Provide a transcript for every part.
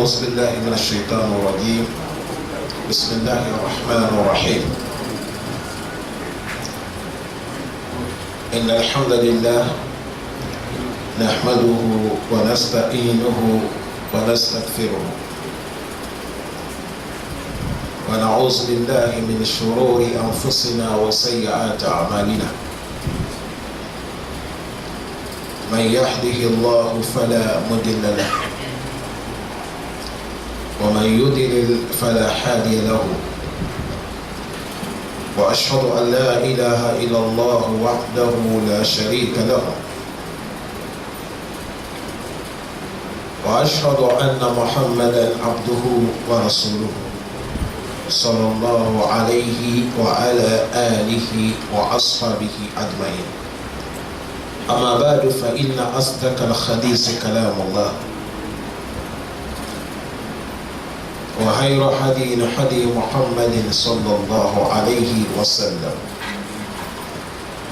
أعوذ بالله من الشيطان الرجيم بسم الله الرحمن الرحيم إن الحمد لله نحمده ونستعينه ونستغفره ونعوذ بالله من شرور أنفسنا وسيئات أعمالنا من يهده الله فلا مضل له ومن يضلل فلا هادي له وأشهد أن لا إله إلا الله وحده لا شريك له وأشهد أن محمدا عبده ورسوله صلى الله عليه وعلى آله وأصحابه أجمعين أما بعد فإن أصدق الحديث كلام الله وخير هدي محمد صلى الله عليه وسلم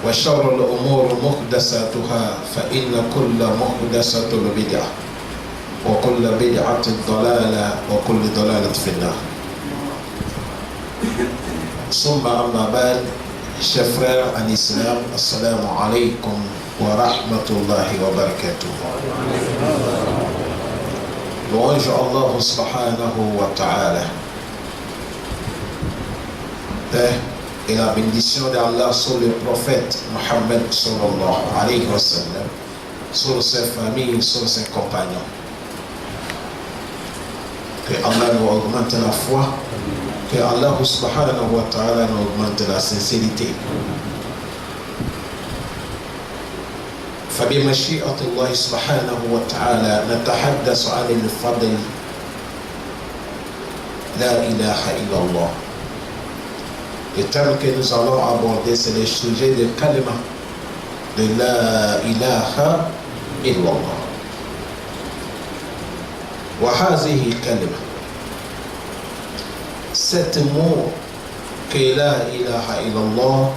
وشر الأمور محدثاتها فإن كل محدثة بدعة وكل بدعة ضلالة وكل ضلالة في النار ثم أما بعد chers frères en islam, assalamu alaikum wa rahmatullahi wa barakatuh. Louange Allah subhanahu wa ta'ala. Paix et la bénédiction d'Allah sur le prophète Muhammad sallallahu alayhi wa sallam, sur ses familles, sur ses compagnons. Que Allah nous augmente la foi, que Allah subhanahu wa ta'ala nous augmente la sincérité. فبمشيئة الله سبحانه وتعالى نتحدث عن الفضل لا إله إلا الله. Le thème que nous allons aborder, c'est le sujet de kalima, de la ilaha illallah. Wa hazihi kalima. Cet mot que la ilaha illallah,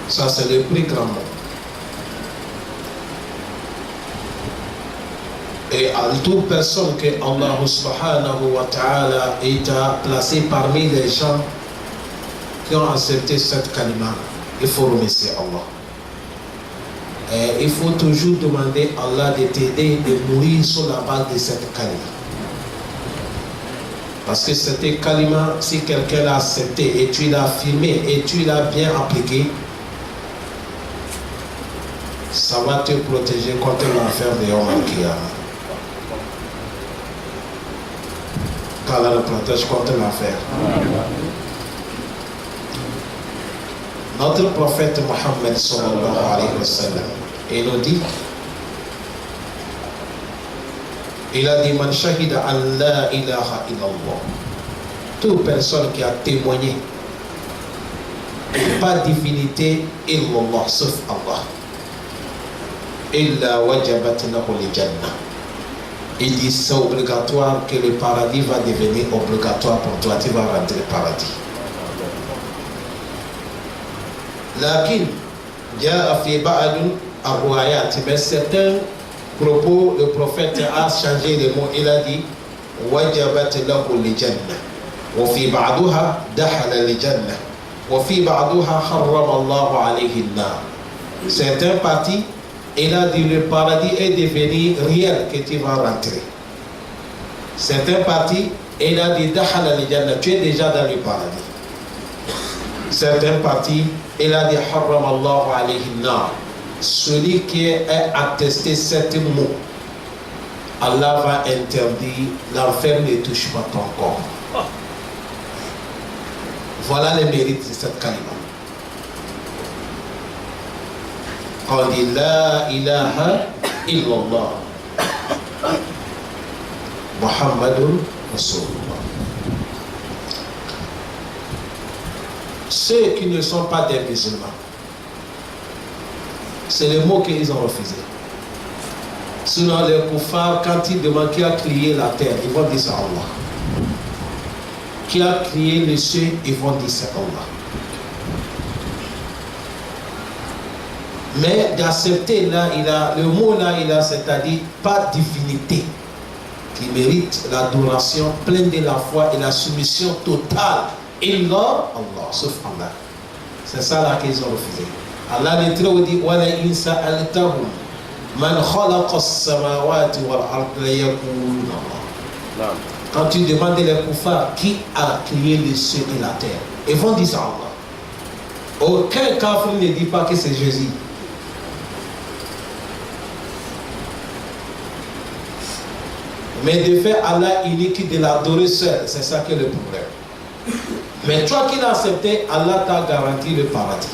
ça c'est le plus grand mot. Et à toute personne que Allah subhanahu wa ta'ala a placé parmi les gens qui ont accepté cette kalima, il faut remercier Allah. Et il faut toujours demander à Allah de t'aider de mourir sur la base de cette kalima. Parce que cette kalima, si quelqu'un l'a accepté et tu l'as affirmé et tu l'as bien appliqué, ça va te protéger contre l'enfer de Yom Al-Qiyamah. qu'Allah le protège contre l'enfer. Notre prophète Mohammed sallallahu alayhi wa sallam, il nous dit, il a dit, man shahida an la ilaha illallah, toute personne qui a témoigné, pas divinité illallah sauf Allah, illa wajabat lahu al-jannah. Il dit c'est obligatoire que le paradis va devenir obligatoire pour toi, tu vas rentrer au paradis. Lakin jaa fi ba'd ar-riwayat, mais certains propos, le prophète a changé les mots. Il a dit wajabat lahu al-jannah wa fi ba'daha dakhala al-jannah wa fi ba'daha harrama Allah alayhi an-nar. Certains parties, il a dit le paradis est devenu réel, que tu vas rentrer. Certains parties, il a dit dakhala al-jannah, tu es déjà dans le paradis. Certaines parties, il a dit harram Allah alayhi an-nar, celui qui est attesté cet mot, Allah va interdire, l'enfer ne touche pas ton corps. Voilà les mérites de cette kalima. On dit la ilaha illallah Muhammadun Rasulullah. Ceux qui ne sont pas des musulmans, c'est le mot qu'ils ont refusé. Sinon les kuffars, quand ils demandent qui a créé la terre, ils vont dire c'est Allah. Qui a créé les cieux, ils vont dire c'est Allah. Mais d'accepter là, le mot là, c'est-à-dire pas divinité qui mérite l'adoration pleine de la foi et la soumission totale. Illa Allah, sauf Allah. C'est ça là qu'ils ont refusé. Allah les dit wala in sa'altahum man khalaqa as-samawati wal ardi la yaquluna Allah. Quand tu demandes les kuffars qui a créé les cieux et la terre, ils vont dire ça Allah. Aucun kafir ne dit pas que c'est Jésus. Mais de fait, Allah unique de l'adorer seul, c'est ça qui est le problème. Mais toi qui l'as accepté, Allah t'a garanti le paradis.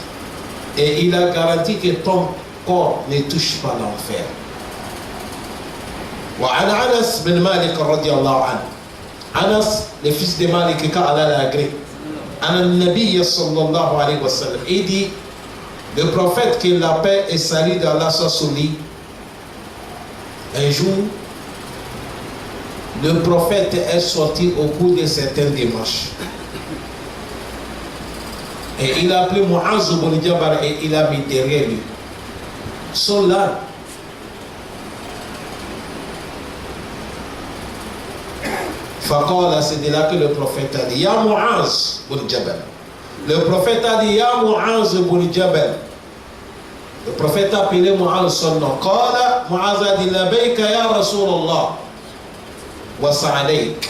Et il a garanti que ton corps ne touche pas l'enfer. وعن أنس بن مالك رضي الله عنه. Anas, le fils de Malik, quand Allah l'a agréé, An Nabi sallallahu alayhi wa sallam, il dit, le prophète, que la paix et salut d'Allah soit sur lui, un jour, le prophète est sorti au cours de certaines démarches. Et il a appelé Mu'az ibn Jabal et il a mis derrière lui. Son l'âne. Faqala, c'est de là que le prophète a dit, Ya Mu'az ibn Jabal. Le prophète a dit, Ya Mu'az ibn Jabal. Le prophète a appelé Mu'az son nom. Qala, Mu'az a dit, Labayka ya Rasulallah. Wa sa'alayk.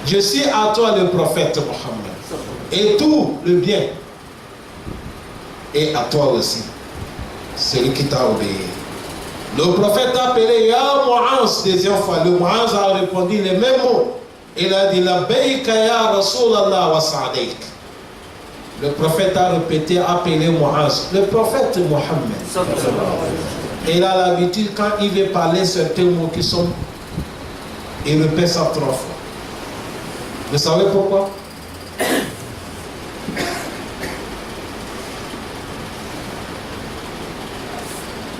Je suis à toi le prophète Mohammed. Et tout le bien. Et à toi aussi. Celui qui t'a obéi. Le prophète a appelé Ya Mu'az deuxième fois. Le Mu'az a répondu les mêmes mots. Il a dit Labbayka ya Rasulallah wa sa'alayk. Le prophète a répété, appelé Mu'az. Le prophète Mohammed. Il a l'habitude quand il veut parler certains mots qui sont. Il répète ça 3 fois. Vous savez pourquoi?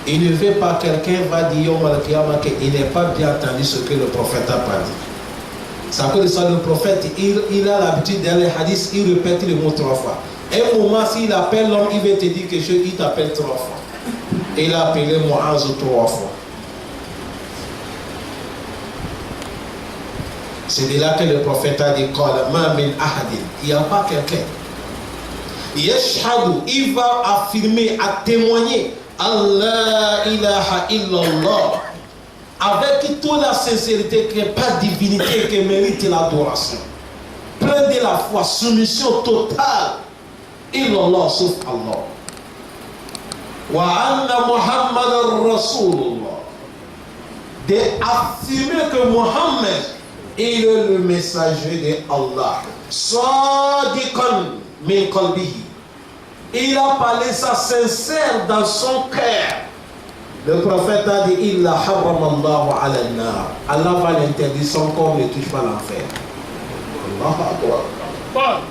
Il ne veut pas quelqu'un va dire Yom al-Qiyamah qu'il n'est pas bien entendu ce que le prophète a pas dit. C'est à cause de ça le prophète, il a l'habitude dans les hadiths, il répète le mot 3 fois. Un moment, s'il appelle l'homme, il va te dire quelque chose, il t'appelle 3 fois. Et il a appelé Mu'az 3 fois. C'est de là que le prophète a dit il n'y a pas quelqu'un. Yashhadu, il va affirmer, à témoigner Allah ilaha illallah avec toute la sincérité qu'il n'y a pas de divinité qui mérite l'adoration. Plein de la foi, soumission totale. Illallah sauf Allah. Wa anna Muhammad Rasulullah. D'affirmer que Muhammad il est le messager d'Allah. Sadiqan min qalbihi. Il a parlé ça sincère dans son cœur. Le prophète a dit Illa harram Allahu ala nar. Allah va l'interdire, son corps ne touche pas l'enfer. Allahu Akbar.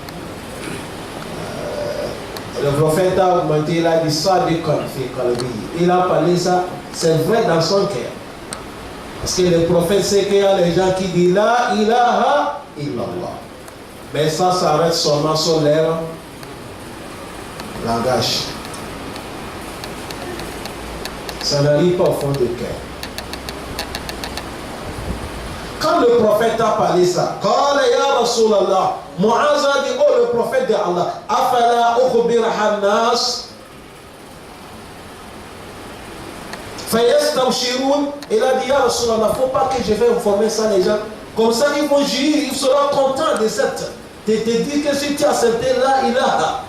Le prophète a augmenté, il a dit Sadiqan fi qalbihi. Il a parlé ça, c'est vrai dans son cœur. Parce que le prophète sait qu'il y a les gens qui disent La ilaha illallah. Mais ça s'arrête seulement sur leur langage. Ça n'arrive pas au fond du cœur. Quand le prophète a parlé ça, Qala ya Rasulallah, Mu'az a dit, oh le prophète de Allah, Afala ukhbiraha nas. Il a dit, Ya Rasulallah, il ne faut pas que je vais informer ça les gens. Comme ça, ils vont juger, ils seront contents de cette. De te dire que si tu as accepté là, il a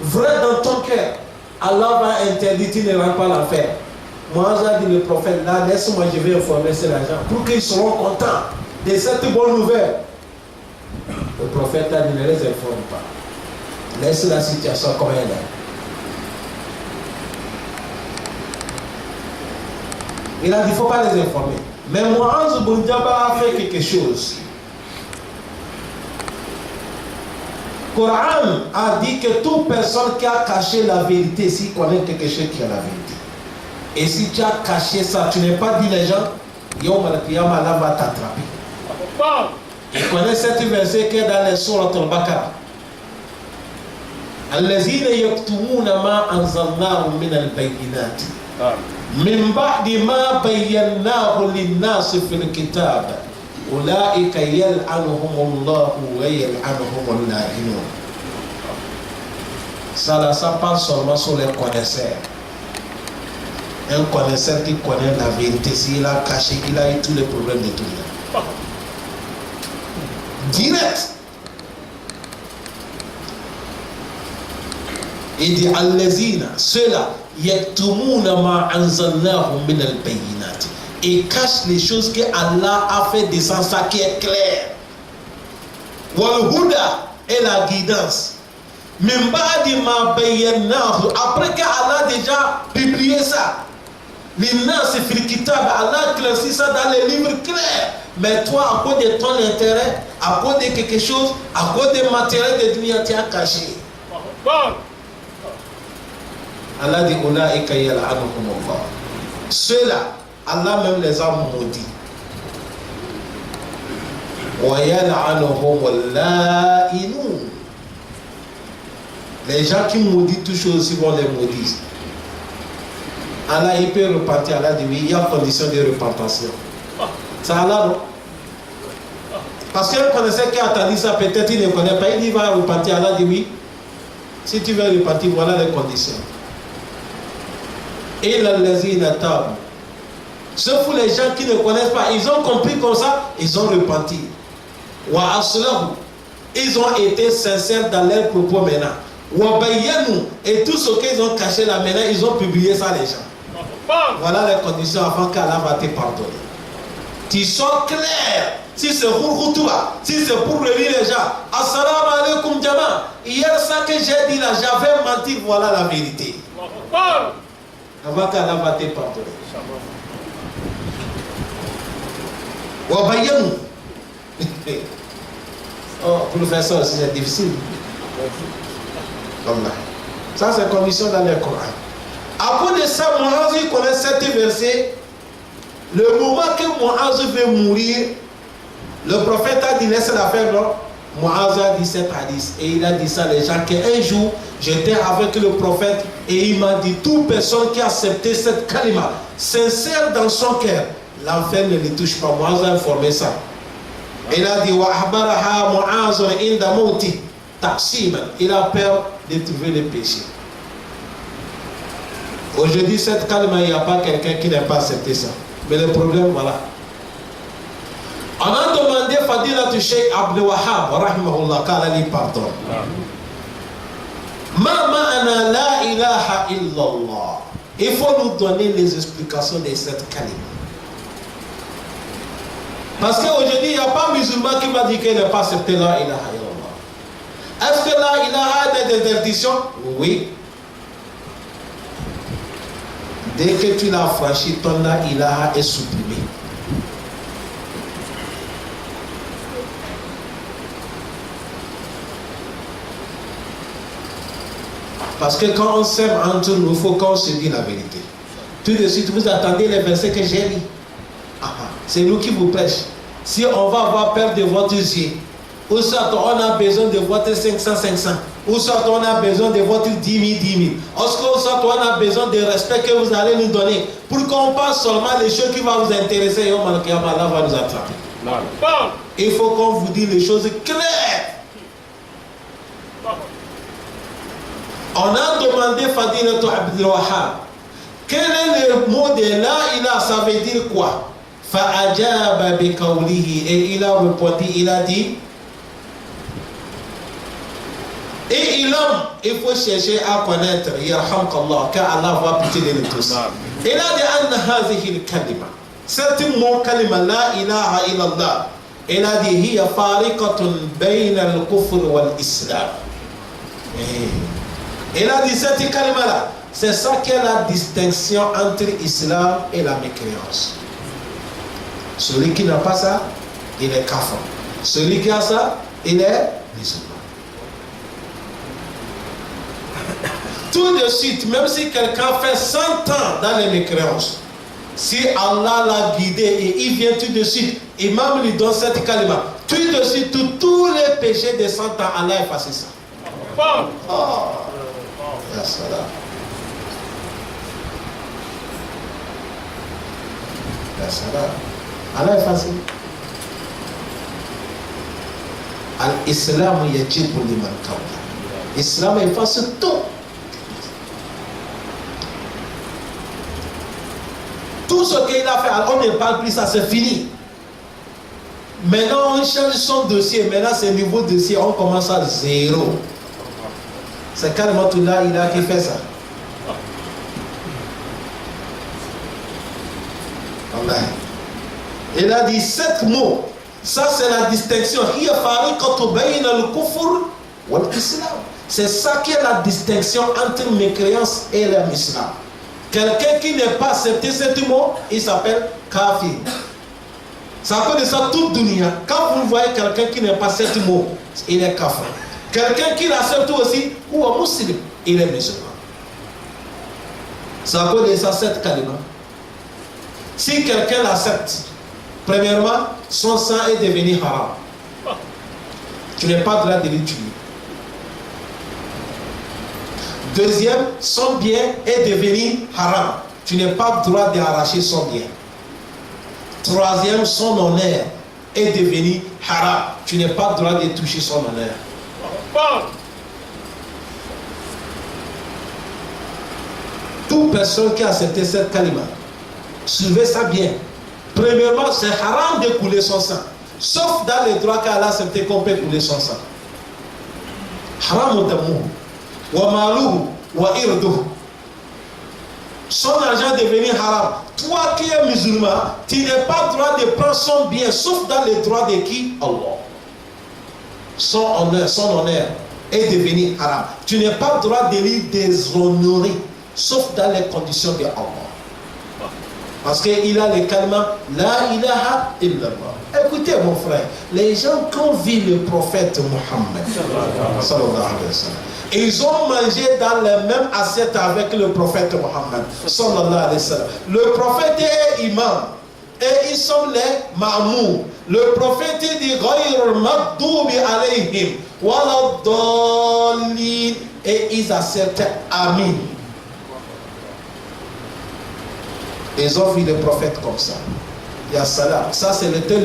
vrai dans ton cœur, Allah va interdire, tu ne rentres pas l'enfer. Moi, j'ai dit le prophète, là, laisse-moi, je vais informer ces gens pour qu'ils seront contents de cette bonne nouvelle. Le prophète a dit, ne les informe pas. Laisse la situation comme elle est. Il a dit, il ne faut pas les informer. Mais Mu'az ibn Jabal a fait quelque chose. Le Coran a dit que toute personne qui a caché la vérité, s'il connaît quelque chose qui a la vérité. Et si tu as caché ça, tu n'es pas dit les gens, Yom al-Qiyamah, Allah va t'attraper. Il connaît cette verset qui est dans les sourates al-Baqarah. الذين يكتمون ما أنزلناه من البينات من بعد ما بيناه للناس في الكتاب أولئك يلعنهم الله ويلعنهم اللاعنون. Ça parle seulement sur les connaisseurs. Un connaisseur qui connaît la vérité, s'il a caché, il a eu tous les problèmes de tout le monde. Direct. Il dit allazina, ceux-là, yaktumuna ma anzalnahu min al-bayyinat, et cachent les choses que Allah a fait descendre, ça qui est clair. Wal huda, et la guidance. Min ba'di ma bayyanahu, après qu'Allah a déjà publié ça. L'innas fil kitab, Allah a clairci ça dans les livres clairs. Mais toi, à cause de ton intérêt, à cause de quelque chose, à cause des matériels de dunya, tu as caché. Allah dit Ulaika yal'anuhum Allah. Ceux-là, Allah même les a maudits. Wa yal'anuhum al-la'inun. Les gens qui maudissent toujours aussi vont les maudire. Allah, il peut repentir. Allah dit oui, il y a condition de repentance. Ça Allah, non? Parce qu'un connaisseur qui a entendu ça, peut-être il ne connaît pas, il va repentir. Allah dit oui. Si tu veux repentir, voilà les conditions. Et l'allazina tabu. Sauf pour les gens qui ne connaissent pas, ils ont compris comme ça, ils ont repenti. Wa aslahu. Ils ont été sincères dans leurs propos maintenant. Wa bayyanu. Et tout ce qu'ils ont caché là maintenant, ils ont publié ça les gens. Voilà les conditions avant qu'Allah va te pardonner. Tu sors clair. Si c'est pour toi, si c'est pour réunir les gens. Assalamu alaikum jama. Hier ça que j'ai dit là, j'avais menti, voilà la vérité. Avant qu'Allah va te pardonner. Wa bayyanu. Oh, pour le faire ça aussi c'est difficile. Voilà. Ça c'est condition dans le Coran. À cause de ça, Muaz connaît cet verset. Le moment que Muaz veut mourir, le prophète a dit laisse la faire, non? Muaz a dit cet hadith. Et il a dit ça les gens qu'un jour, j'étais avec le prophète et il m'a dit toute personne qui a accepté cette kalima, sincère dans son cœur, l'enfer ne lui touche pas. Muaz a informé ça. Il a dit wa ahbaraha Muaz inda mauti taqsiman. Il a peur de trouver les péchés. Aujourd'hui, cette kalima, il n'y a pas quelqu'un qui n'a pas accepté ça. Mais le problème, voilà. On a demandé Fadilat Cheikh Abdel Wahhab, rahimahullah, qu'Allah lui pardonne. Ma ma'ana la ilaha illallah. Il faut nous donner les explications de cette kalima. Parce qu'aujourd'hui, il n'y a pas musulman qui m'a dit qu'il n'a pas accepté la ilaha illallah. Est-ce que la ilaha a des interdictions? Oui. Dès que tu l'as franchi, ton la ilaha est supprimé. Parce que quand on s'aime entre nous, il faut qu'on se dise la vérité. Tout de suite, vous attendez les versets que j'ai lus. C'est nous qui vous prêchons. Si on va avoir peur de votre yeux, ou soit on a besoin de votre 500, ou soit on a besoin de votre 10 000, ou soit on a besoin de respect que vous allez nous donner, pour qu'on passe seulement les choses qui vont vous intéresser et Allah va nous attraper. Il faut qu'on vous dise les choses claires. On a demandé Fadilat Abdel Wahhab, quel est le mot de la ilaha, ça veut dire quoi? Fa'ajaba bi qawlihi, et il a répondu, il a dit, et il faut chercher à connaître, yarhamkallah, car Allah va pitié de nous tous. Il a dit anna hazihi al-kalima, c'est mot kalima la ilaha illallah. Il a dit hiya fariqatun bayna al-kufr wal-islam. Il a dit cette kalima là, c'est ça qui est la distinction entre l'islam et la mécréance. Celui qui n'a pas ça, il est kafir. Celui qui a ça, il est musulman. Tout de suite, même si quelqu'un fait 100 ans dans les mécréances, si Allah l'a guidé et il vient tout de suite, imam lui donne cette kalima, tout de suite, tous les péchés de 100 ans, Allah efface ça. Oh. La salam. La salam. Allah est facile. Al-Islam yajibu liman qawla. L'Islam efface tout. Tout ce qu'il a fait, on ne parle plus, ça c'est fini. Maintenant on change son dossier, maintenant c'est nouveau dossier, on commence à zéro. C'est carrément tout là, il a qui fait ça. Il a dit 7 mots. Ça c'est la distinction. C'est ça qui est la distinction entre mes créances et l'islam. Quelqu'un qui n'est pas accepté 7 mots, il s'appelle kafir. Ça peut de ça toute dunya. Quand vous voyez quelqu'un qui n'est pas 7 mots, il est kafir. Quelqu'un qui l'accepte aussi, ou un musulman, il est musulman. Ça peut de ça 7 kalima. Si quelqu'un l'accepte, premièrement, son sang est devenu haram. Tu n'as pas le droit de le tuer. Deuxième, son bien est devenu haram. Tu n'as pas le droit d'arracher son bien. Troisième, son honneur est devenu haram. Tu n'as pas le droit de toucher son honneur. Toute personne qui a accepté cette kalima, suivez ça bien. Premièrement, c'est haram de couler son sang. Sauf dans les droits qu'Allah a accepté qu'on peut couler son sang. Haram d'amour. Wa malouhu wa irduhu. Son argent est devenu haram. Toi qui es musulman, tu n'as pas le droit de prendre son bien, sauf dans les droits de qui? Allah. Son honneur est devenu haram. Tu n'as pas le droit de lui déshonorer, sauf dans les conditions de Allah. Parce qu'il a le calma La ilaha illallah. Écoutez mon frère, les gens qui ont vu le prophète Mohammed sallallahu alayhi wa sallam, ils ont mangé dans la même assiette avec le prophète Mohammed sallallahu alayhi wa sallam. Le prophète est imam et ils sont les ma'moum. Le prophète dit Ghayr maghdubi alayhim wala dallin, et ils acceptent Amin. Ils ont vu le prophète comme ça. Ya salam. Ça c'est le temps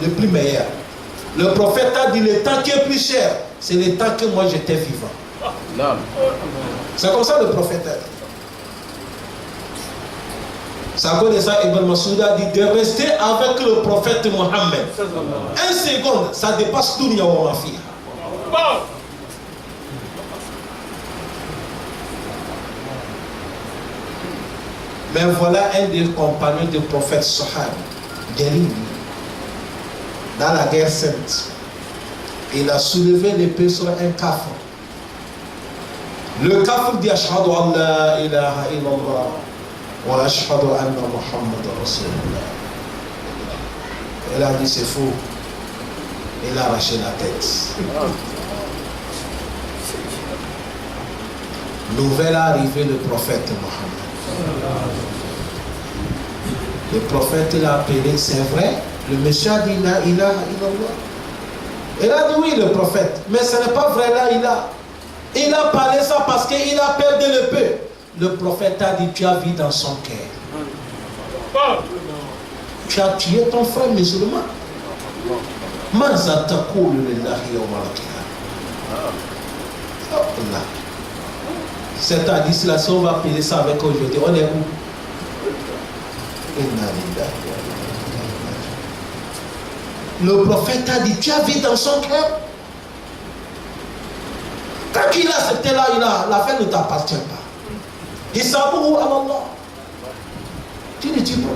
le plus meilleur. Le prophète a dit le temps qui est plus cher, c'est le temps que moi j'étais vivant. C'est comme ça le prophète a dit. C'est à cause de ça Ibn Mas'ud a dit de rester avec le prophète Mohammed. Un seconde, ça dépasse tout Nia wa Mafia. Mais voilà un des compagnons du prophète Sahab, Jalil, dans la guerre sainte. Il a soulevé l'épée sur un kafir. Le kafir dit Ashhadu an la ilaha illallah wa ashhadu anna Muhammad Rasulullah. Il a dit c'est faux. Il a arraché la tête. Nouvelle arrivée, le prophète Mohammed. Le prophète l'a appelé, c'est vrai. Le monsieur a dit la ilaha illallah. Il a dit oui, le prophète, mais ce n'est pas vrai là, il a parlé ça parce qu'il a perdu l'épée. Le prophète a dit tu as vu dans son cœur. Tu as tué ton frère musulman. Maza taqulu lillahi yawma al-qiyamah. Cet hadith-là, si on va appeler ça avec aujourd'hui, on est où? Le prophète a dit, tu as vu dans son cœur? Quand il a accepté là, l'affaire ne t'appartient pas. Il s'avoue à Allah. Tu ne dis pas.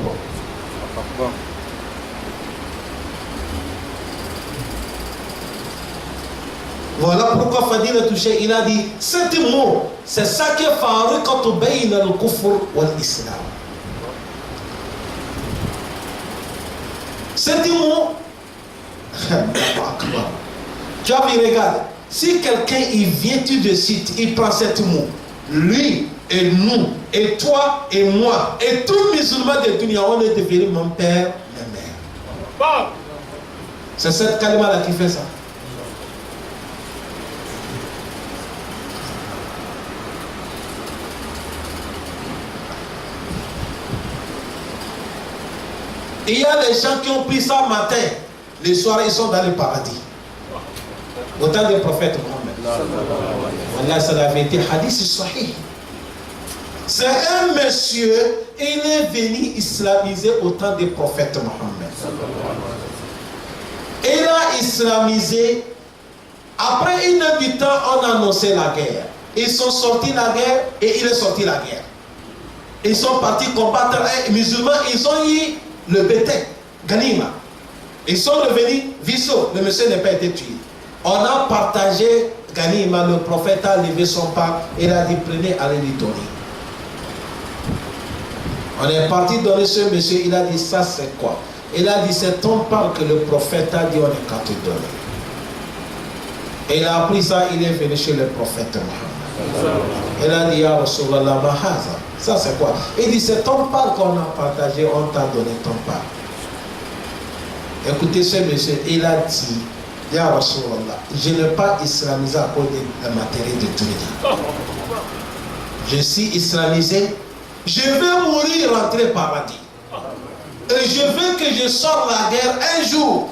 Voilà pourquoi Fadil a touché, il a dit, 7 mots, c'est ça qui est faru quand on baille le kufr ou l'islam. 7 mots, tu as vu, regarde, si quelqu'un il vient tout de suite, il prend 7 mots, lui et nous, et toi et moi, et tout musulman de Dunia, on est devenu mon père, ma mère. C'est cette kalima-là qui fait ça. Il y a des gens qui ont pris ça matin, le soir ils sont dans le paradis. Autant des prophètes Mohammed. Allah, ça avait été hadith sahih. C'est un monsieur, il est venu islamiser autant des prophètes Mohammed. Il a islamisé. Après une heure du temps, on a annoncé la guerre. Ils sont sortis de la guerre et il est sorti de la guerre. Ils sont partis combattre les musulmans, ils ont eu le bétail, Ganima. Ils sont revenus, Visso, le monsieur n'a pas été tué. On a partagé Ganima, le prophète a levé son pas, il a dit prenez, allez lui donner. On est parti donner ce monsieur, il a dit ça c'est quoi? Il a dit c'est ton part que le prophète a dit on est qu'à te donner. Et il a appris ça, il est venu chez le prophète Mohammed. Il a dit ya Rasulallah mahaza. Ça c'est quoi? Il dit c'est ton part qu'on a partagé, on t'a donné ton part. Écoutez ce monsieur, il a dit ya Rasulallah, je n'ai pas islamisé à cause de la matière de dunya. Je suis islamisé, je vais mourir, rentrer au paradis. Et je veux que je sorte la guerre un jour.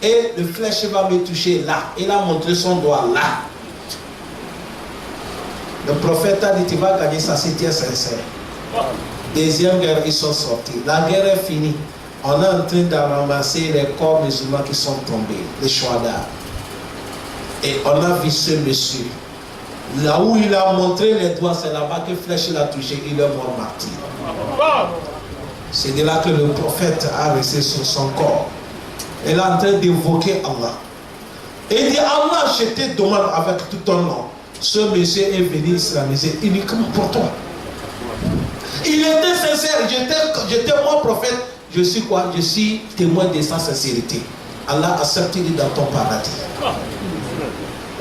Et le flèche va me toucher là. Il a montré son doigt là. Le prophète a dit tu vas gagner ça si tu es sincère. Deuxième guerre, ils sont sortis. La guerre est finie. On est en train de ramasser les corps musulmans qui sont tombés, les chouadas. Et on a vu ce monsieur. Là où il a montré les doigts, c'est là-bas que flèche l'a touché. Il est mort martyr. C'est de là que le prophète a resté sur son corps. Il est en train d'évoquer Allah. Et il dit Allah, je te demande avec tout ton nom. Ce monsieur est venu islamiser uniquement pour toi. Il était sincère. J'étais moi prophète. Je suis quoi? Je suis témoin de sa sincérité. Allah accepte dans ton paradis.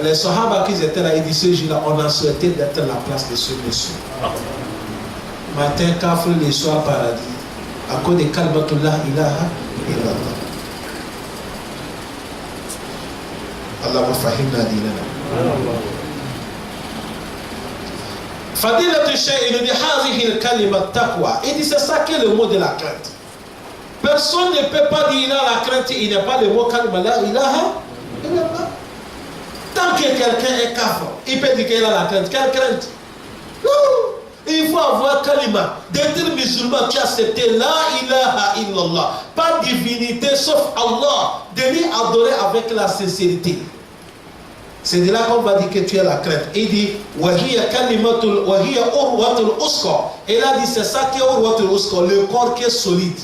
Les Sahaba qui étaient là, ils disent ce jour-là, on a souhaité d'être à la place de ce monsieur. Matin, kafir, le soir, paradis. À cause de kalmatullah ilaha illallah. Allah fahimna dinana. Fadilat al-shay, il dit hazihi al-kalima taqwa. Il dit c'est ça qui est le mot de la crainte. Personne ne peut pas dire il a la crainte, il n'est pas le mot kalima la ilaha illallah. Tant que quelqu'un est kafir, il peut dire qu'il a la crainte. Quelle crainte? Non. Il faut avoir kalima. D'être musulman, tu as accepté la ilaha illallah. Pas de divinité sauf Allah. De lui adorer avec la sincérité. C'est de là qu'on va dire que tu as la crainte. Il dit wahiya kalimatul wahiya urwatul usqa. Il a dit c'est ça qui est urwatul usqa, le corps qui est solide.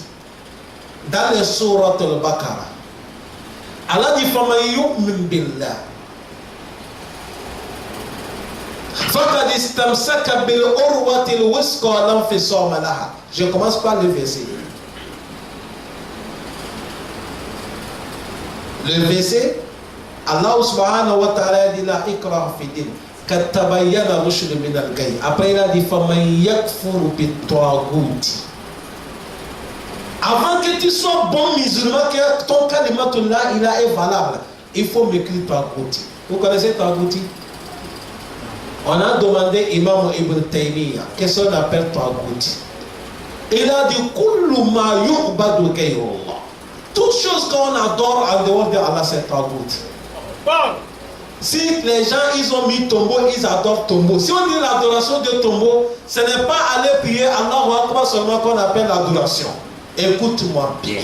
Dans les sourates al-Baqarah. Allah dit faman yu'min billah. Je commence par le verset. Le verset, Allah subhanahu wa ta'ala dit la ikrah fi din. Katabayyana rushd min al-ghayy. Après il a dit faman yakfur bit-taghut. Avant que tu sois bon musulman, que ton kalimatullah il est valable, il faut m'écrire taghut. Vous connaissez taghut? On a demandé Imam Ibn Taymiyyah qu'est-ce qu'on appelle taghut. Il a dit kullu ma yu'badu ghayrullah. Toute chose qu'on adore en dehors de Allah, c'est taghut. Si les gens ils ont mis tombeau, ils adorent tombeau. Si on dit l'adoration de tombeau, ce n'est pas aller prier Allah Akbar seulement qu'on appelle l'adoration. Écoute-moi bien.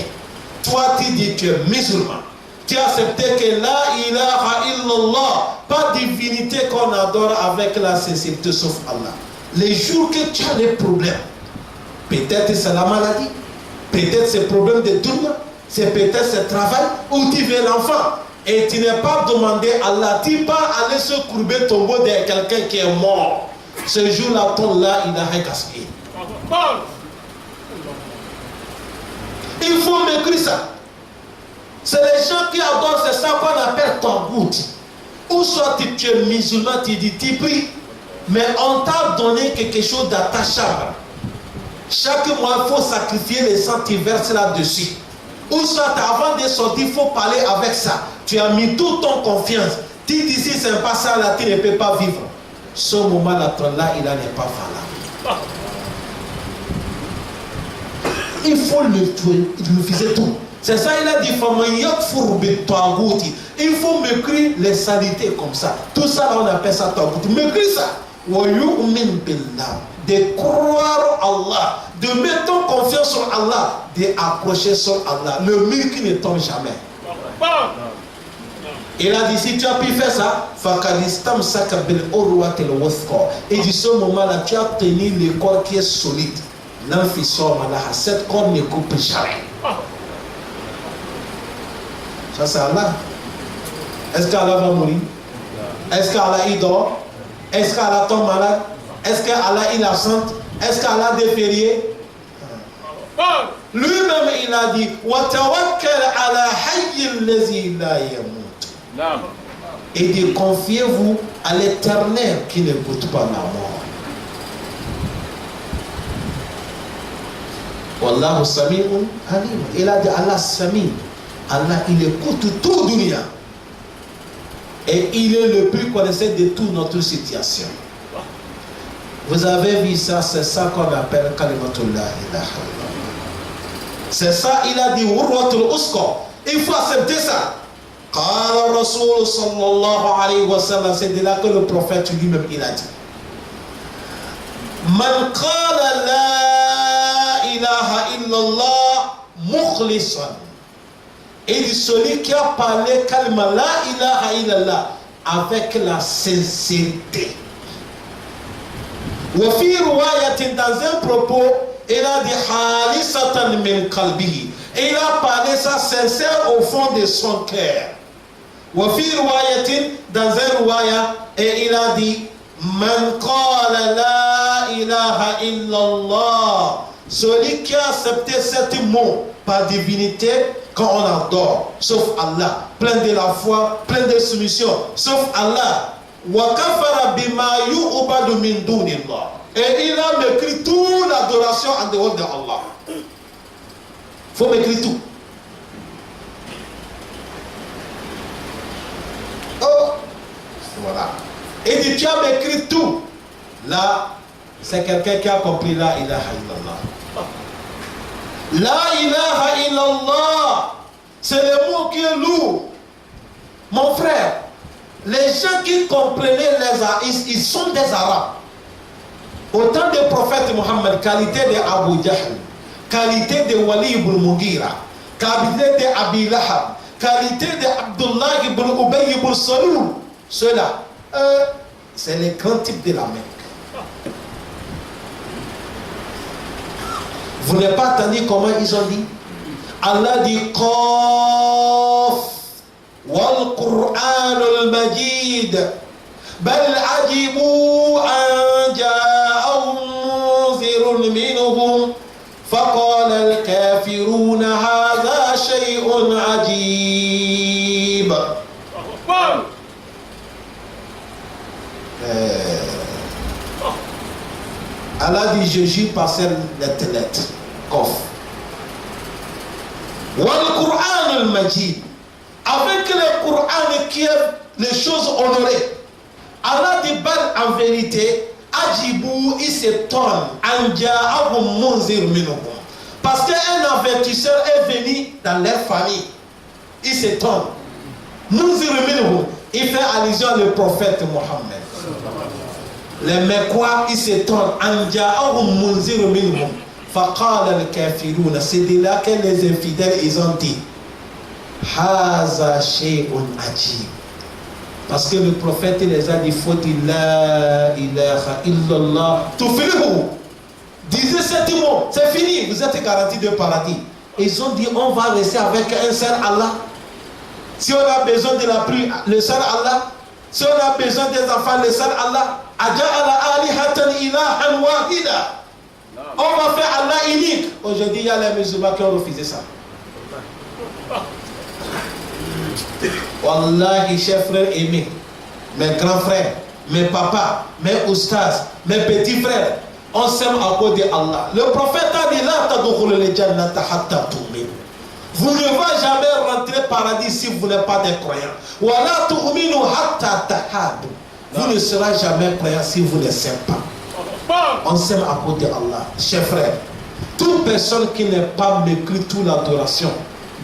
Toi tu dis que tu es musulman. Tu as accepté que la ilaha illallah, pas divinité qu'on adore avec la sincérité sauf Allah. Les jours que tu as des problèmes, peut-être c'est la maladie, peut-être c'est le problème de dunya, c'est peut-être c'est le travail, ou tu veux l'enfant, et tu n'es pas demandé à Allah, tu pas aller se courber tombeau de quelqu'un qui est mort. Ce jour-là, ton là, il a gaspillé. Il faut m'écrire ça. C'est les gens qui adorent, c'est ça qu'on appelle taghut. Ou soit tu es musulman, tu dis tu pries, mais on t'a donné quelque chose d'attachable. Chaque mois, il faut sacrifier les sang, tu verses là-dessus. Ou soit avant de sortir, il faut parler avec ça. Tu as mis toute ton confiance. Tu dis si c'est pas ça, là, tu ne peux pas vivre. Ce moment-là, ton là, il n'est pas valable. il faut le tuer, il lui faisait tout. C'est ça, il a dit, il faut m'écrire les saletés comme ça. Tout ça, là, on appelle ça tagout. M'écrire ça. De croire Allah, de mettre confiance sur Allah, d'approcher sur Allah. Le mur qui ne tombe jamais. Il a dit, si tu as pu faire ça, et du ce moment-là, tu as tenu le corps qui est solide. Cette corde ne coupe jamais. Ça, c'est Allah. Est-ce qu'Allah va mourir? Est-ce qu'Allah il dort? Est-ce qu'Allah tombe malade? Est-ce qu'Allah il absente? Est-ce qu'Allah est férié? Lui-même il a dit et de confiez-vous à l'Éternel qui ne goûte pas la mort. Wallahu sami'un alim. Il a dit Allah Sami. Allah il écoute tout dunya. Et il est le plus connaisseur de toute notre situation. Vous avez vu ça, c'est ça qu'on appelle Kalimatullah ilaha illallah. C'est ça, il a dit Urwatul Usko. Il faut accepter ça. Qala Rasul sallallahu alayhi wa sallam, c'est de là que le prophète lui-même il a dit. Man qala la ilaha illallah mukhlisan. Et dit celui qui a parlé kalma la ilaha illallah avec la sincérité. Wa fi riwayatin, dans un propos, il a dit khalisatan min qalbihi. Et il a parlé ça sincère au fond de son cœur. Wa fi riwayatin, dans un riwaya, et il a dit man qala la ilaha illallah. Celui qui a accepté cet mot par divinité quand on adore, sauf Allah, plein de la foi, plein de soumission, sauf Allah. Wa kafara bima yu'badu min dunillah. Et il a mécrit toute l'adoration en dehors de Allah. Faut m'écrire tout. Oh, voilà. Et dit tu as m'écrit tout. Là, c'est quelqu'un qui a compris la ilaha illallah. La ilaha illallah, c'est le mot qui est lourd. Mon frère, les gens qui comprenaient ils sont des Arabes. Au temps du prophète Mohammed, qualité de Abu Jahl, qualité de Wali ibn Mughira, qualité de Abi Lahab, qualité de Abdullah ibn Ubay ibn Salul, ceux-là, c'est les grands types de la Mecque. Vous n'avez pas entendu comment ils ont dit? Allah dit Qaf wal Qur'an al Majid bal ajibu an ja'ahum munzirun minhum faqala al kafiruna hadha shay'un ajib. Allah dit je jure par cette lettre. Kof. Wal Qur'an al-Majid. Avec le Qur'an qui est les choses honorées. Allah dit en vérité, Ajibou, il s'étonne. Anja'ahum munzir minhum. Parce qu'un avertisseur est venu dans leur famille. Il s'étonne. Munzir minhum. Il fait allusion au prophète Mohammed. Les Mekwa, ils s'étonnent. Anja'ahum munzir minhum. Faqala al-kafiruna, c'est de là que les infidèles ils ont dit Haza shay'un ajib. Parce que le prophète les a dit faut dire la ilaha illallah tuflihu. Disez cet mot, c'est fini, vous êtes garantis de paradis. Ils ont dit on va rester avec un seul Allah. Si on a besoin de la pluie, le seul Allah. Si on a besoin des enfants, le seul Allah. Aja'ala alihatan ilahan wahida. On va faire Allah unique. Aujourd'hui, il y a les musulmans qui ont refusé ça. Wallahi, chers frères aimés, mes grands frères, mes papas, mes oustas, mes petits frères, on s'aime à cause de Allah. Le prophète a dit la tadkhulul jannata hatta tu'minu. Vous ne allez jamais rentrer au paradis si vous n'êtes pas des croyants. Wa la tu'minu hatta tahadu. Vous ne serez jamais croyants si vous ne s'aimez pas. On s'aime à cause de Allah. Chers frères, Toute personne qui n'est pas mépris toute l'adoration,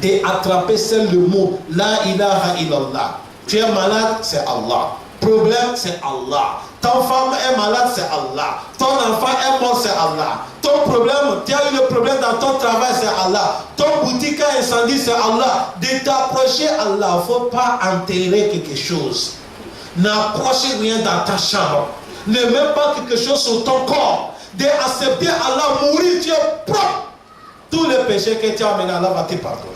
d'attraper seul le mot La ilaha illallah. Tu es malade, c'est Allah. Problème, c'est Allah. Ton femme est malade, c'est Allah. Ton enfant est mort, c'est Allah. Ton problème, tu as eu le problème dans ton travail, c'est Allah. Ton boutique a incendie, c'est Allah. De t'approcher Allah, il ne faut pas enterrer quelque chose. N'approchez rien dans ta chambre. Ne mets pas quelque chose sur ton corps. D'accepter Allah, mourir, tu es propre. Tous les péchés que tu as amenés, Allah va te pardonner.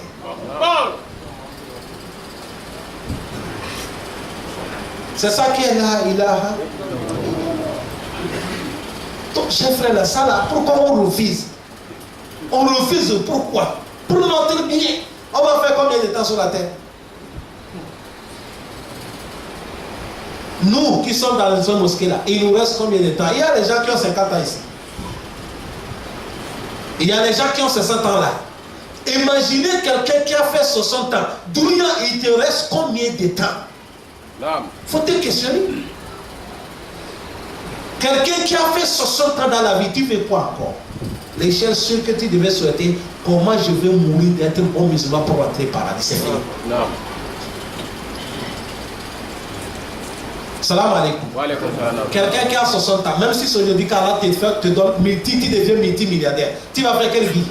C'est ça qui est la ilaha. Donc, chers frères, là, ça là, pourquoi on refuse? On refuse pourquoi? Pour notre bien. On va faire combien de temps sur la terre? Nous qui sommes dans les mosquées là, il nous reste combien de temps? Il y a des gens qui ont 50 ans ici. Il y a des gens qui ont 60 ans là. Imaginez quelqu'un qui a fait 60 ans. D'où il te reste combien de temps? Faut-il questionner? Quelqu'un qui a fait 60 ans dans la vie, tu fais quoi encore? L'échelle sûre que tu devais souhaiter, comment je vais mourir d'être bon musulman pour entrer au paradis? C'est fini. Salam alaikum. Quelqu'un qui a 60 ans, même si aujourd'hui qu'Allah te donne tu deviens multimilliardaire, tu vas faire quelle vie?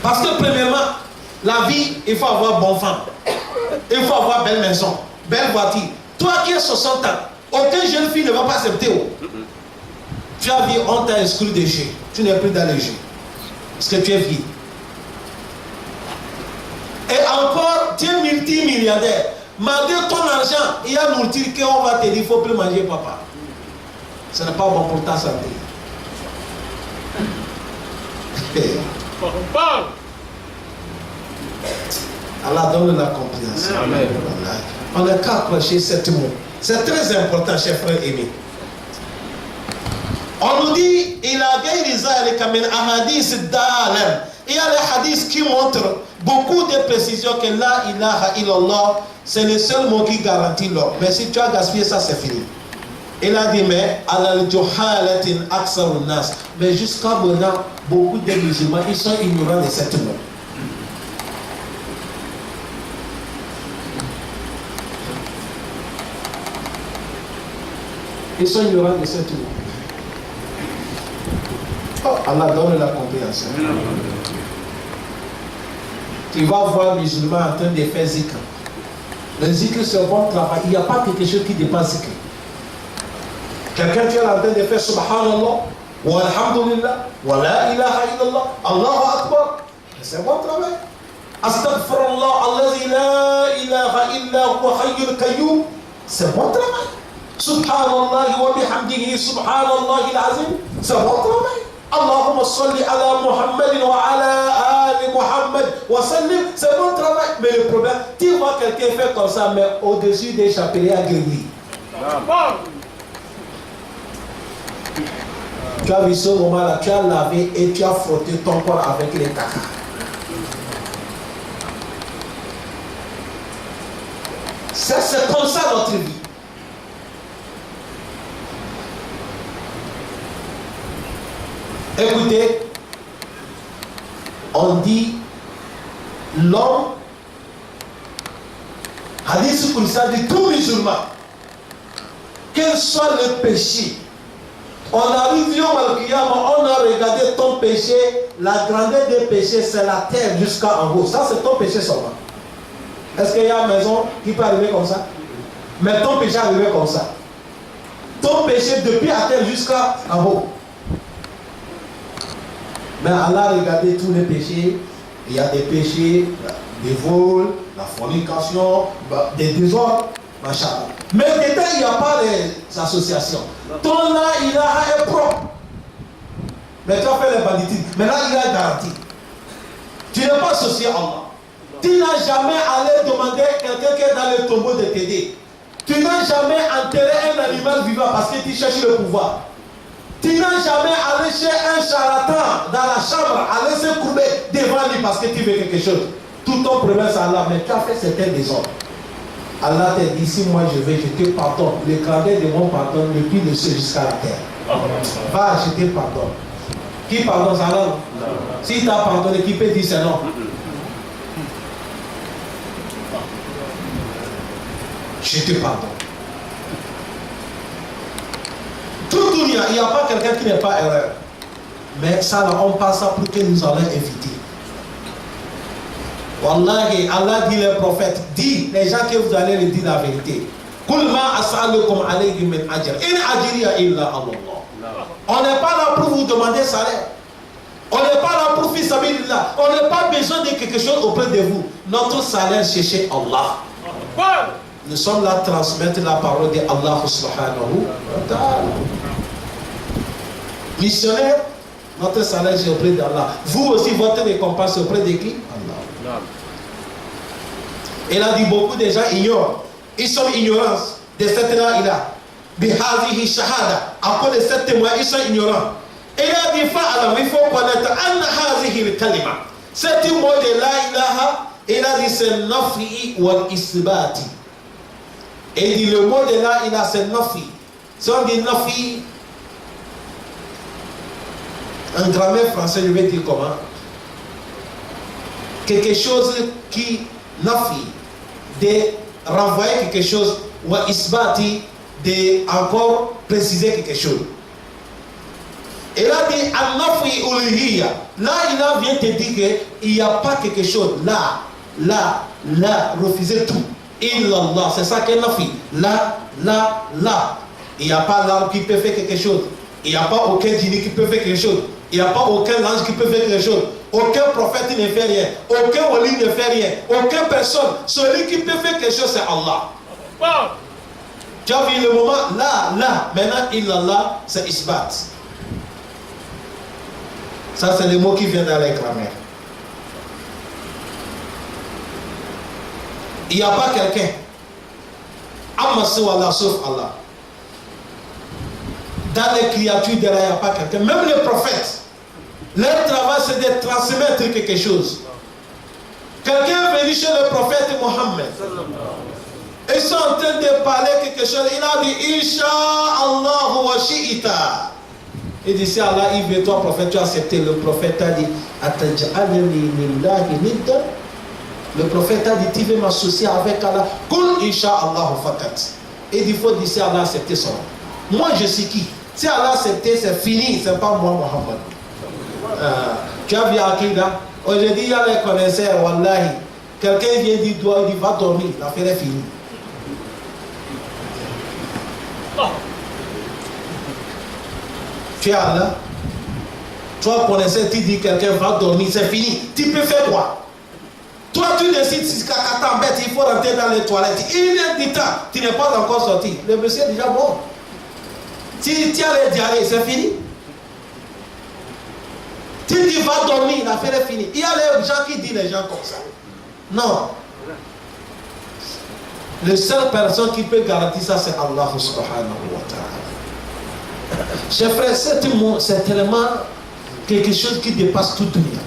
Parce que premièrement, la vie, il faut avoir bonne femme. Il faut avoir belle maison, belle voiture. Toi qui as 60 ans, aucune jeune fille ne va pas accepter. Tu as vu, on t'a exclu des jeux. Tu n'es plus dans les jeux. Parce que tu es vieux. Et encore, tu es multimilliardaire. Malgré ton argent, il y a nourriture qu'on va te dire, il ne faut plus manger, papa. Ce n'est pas bon pour ta santé. Allah donne la compréhension. Amen. On n'a qu'à approcher cette mot. C'est très important, chers frères aimés. On nous dit, il a il y a les hadiths qui montrent beaucoup de précisions que la ilaha illallah, c'est le seul mot qui garantit l'or. Mais si tu as gaspillé ça, c'est fini. Il a dit, mais mais jusqu'à maintenant, beaucoup de musulmans, ils sont ignorants de cette mot. Ils sont ignorants de cette mot. Oh, Allah donne la compréhension. Tu vas voir les musulmans en train de faire zikr. Le zikr, c'est un bon travail. Il n'y a pas quelque chose qui dépasse zikr. Quelqu'un qui est en train de faire subhanallah, wa alhamdulillah, wa la ilaha illallah, Allahu akbar. C'est un bon travail. Astaghfirullah, alladhi la ilaha illa huwa hayyul qayyum. C'est un bon travail. Subhanallah wa bihamdihi, subhanallah al-azim. C'est un bon travail. Allahumma salli ala Muhammad wa ala ali Muhammad wa sallim. C'est bon travail. Mais le problème, tu vois quelqu'un faire comme ça, mais au-dessus des chapeliers à guérir. Tu as vu ce moment-là, tu as lavé et tu as frotté ton corps avec les caca. C'est comme ça notre vie. Écoutez, on dit l'homme, hadith Qudsi dit tout musulman, quel soit le péché, on arrive au Qiyamah, on a regardé ton péché, la grandeur des péchés c'est la terre jusqu'en haut, ça c'est ton péché seulement. Est-ce qu'il y a une maison qui peut arriver comme ça? Mais ton péché est arrivé comme ça. Ton péché depuis la terre jusqu'en haut. Mais Allah a regardé tous les péchés. Il y a des péchés, des vols, la fornication, des désordres, machin. Mais dedans, il n'y a pas les associations. Ton là, il est propre. Mais tu as fait les banditismes. Mais là, il est garanti. Tu n'es pas associé à Allah. Tu n'as jamais allé demander à quelqu'un qui est dans le tombeau de t'aider. Tu n'as jamais enterré un animal vivant parce que tu cherches le pouvoir. Tu n'as jamais allé chez un charlatan dans la chambre, aller se courber devant lui parce que tu veux quelque chose. Tout ton problème c'est Allah, mais tu as fait certains désordres. Allah t'a dit, si moi je vais, je te pardonne. Le grandeur de mon pardon, le plus de ceux jusqu'à la terre. Va acheter pardon. Qui pardonne ça non? Si tu as pardonné, qui peut dire c'est non? Je te pardonne. Tout il n'y a pas quelqu'un qui n'est pas erreur. Mais ça, là, on passe ça pour que nous allons éviter. Wallahi, Allah dit les prophètes, dit les gens que vous allez leur dire la vérité. On n'est pas là pour vous demander salaire. On n'est pas là pour faire sabilillah. On n'a pas besoin de quelque chose auprès de vous. Notre salaire, c'est chez Allah. Nous sommes là pour transmettre la parole de Allah subhanahu wa ta'ala. Missionnaire, notre salaire c'est auprès d'Allah. Vous aussi, votre récompense auprès de qui? Allah. Il a dit beaucoup de gens ignorent. Ils sont ignorants de cette là-là. Bihadihi shahada. À cause de cette témoin, ils sont ignorants. Il a dit il faut connaître anna hazihi kalima. Cette mot de la ilaha, il a dit c'est nafi wal isbati. Et il dit le mot de la ilaha c'est nafi. Si on dit nafi, en grammaire français, je vais dire comment? Quelque chose qui nafi, de renvoyer quelque chose, ou isbati, de encore préciser quelque chose. Et là, il dit an-nafi uluhiyya. Là, il vient te dire qu'il n'y a pas quelque chose. Là, refuser tout. Illallah, c'est ça qu'est nafi. Là. Il n'y a pas l'arbre qui peut faire quelque chose. Il n'y a pas aucun djinni qui peut faire quelque chose. Il n'y a pas aucun ange qui peut faire quelque chose. Aucun prophète ne fait rien. Aucun wali ne fait rien. Aucune personne. Celui qui peut faire quelque chose, c'est Allah. Tu as vu le moment? Là. Maintenant, illallah, c'est isbat. Ça, c'est le mot qui vient dans la grammaire. Il n'y a pas quelqu'un. Amma Allah, sauf Allah. Dans les créatures de là, il n'y a pas quelqu'un. Même les prophètes, leur travail, c'est de transmettre quelque chose. Quelqu'un est venu chez le prophète Mohammed. Ils sont en train de parler quelque chose. Il a dit Inch'Allah wa shi'ita. Il dit si Allah il veut toi prophète, tu as accepté. Le prophète a dit le prophète a dit tu veux m'associer avec Allah. Kul Inch'Allah fakat. Il dit il faut dire si Allah a accepté son nom. Moi je suis qui? Si Allah a accepté, c'est fini, c'est pas moi Mohammed. Tu as vu Akida? Aujourd'hui il y a les connaisseurs, wallahi. Quelqu'un vient dire toi, il dit va dormir, l'affaire est finie. Tu es Allah. Toi connaisseur, tu dis quelqu'un va dormir, c'est fini. Tu peux faire quoi? Toi tu décides si caca t'embête, il faut rentrer dans les toilettes. Il est du temps, tu n'es pas encore sorti. Le monsieur est déjà bon. Si tu as les diarrhées, c'est fini. Tu dis va dormir, l'affaire est finie. Il y a les gens qui disent les gens comme ça. Non. La seule personne qui peut garantir ça, c'est Allah subhanahu wa ta'ala. Chers frères, c'est tellement quelque chose qui dépasse tout le monde.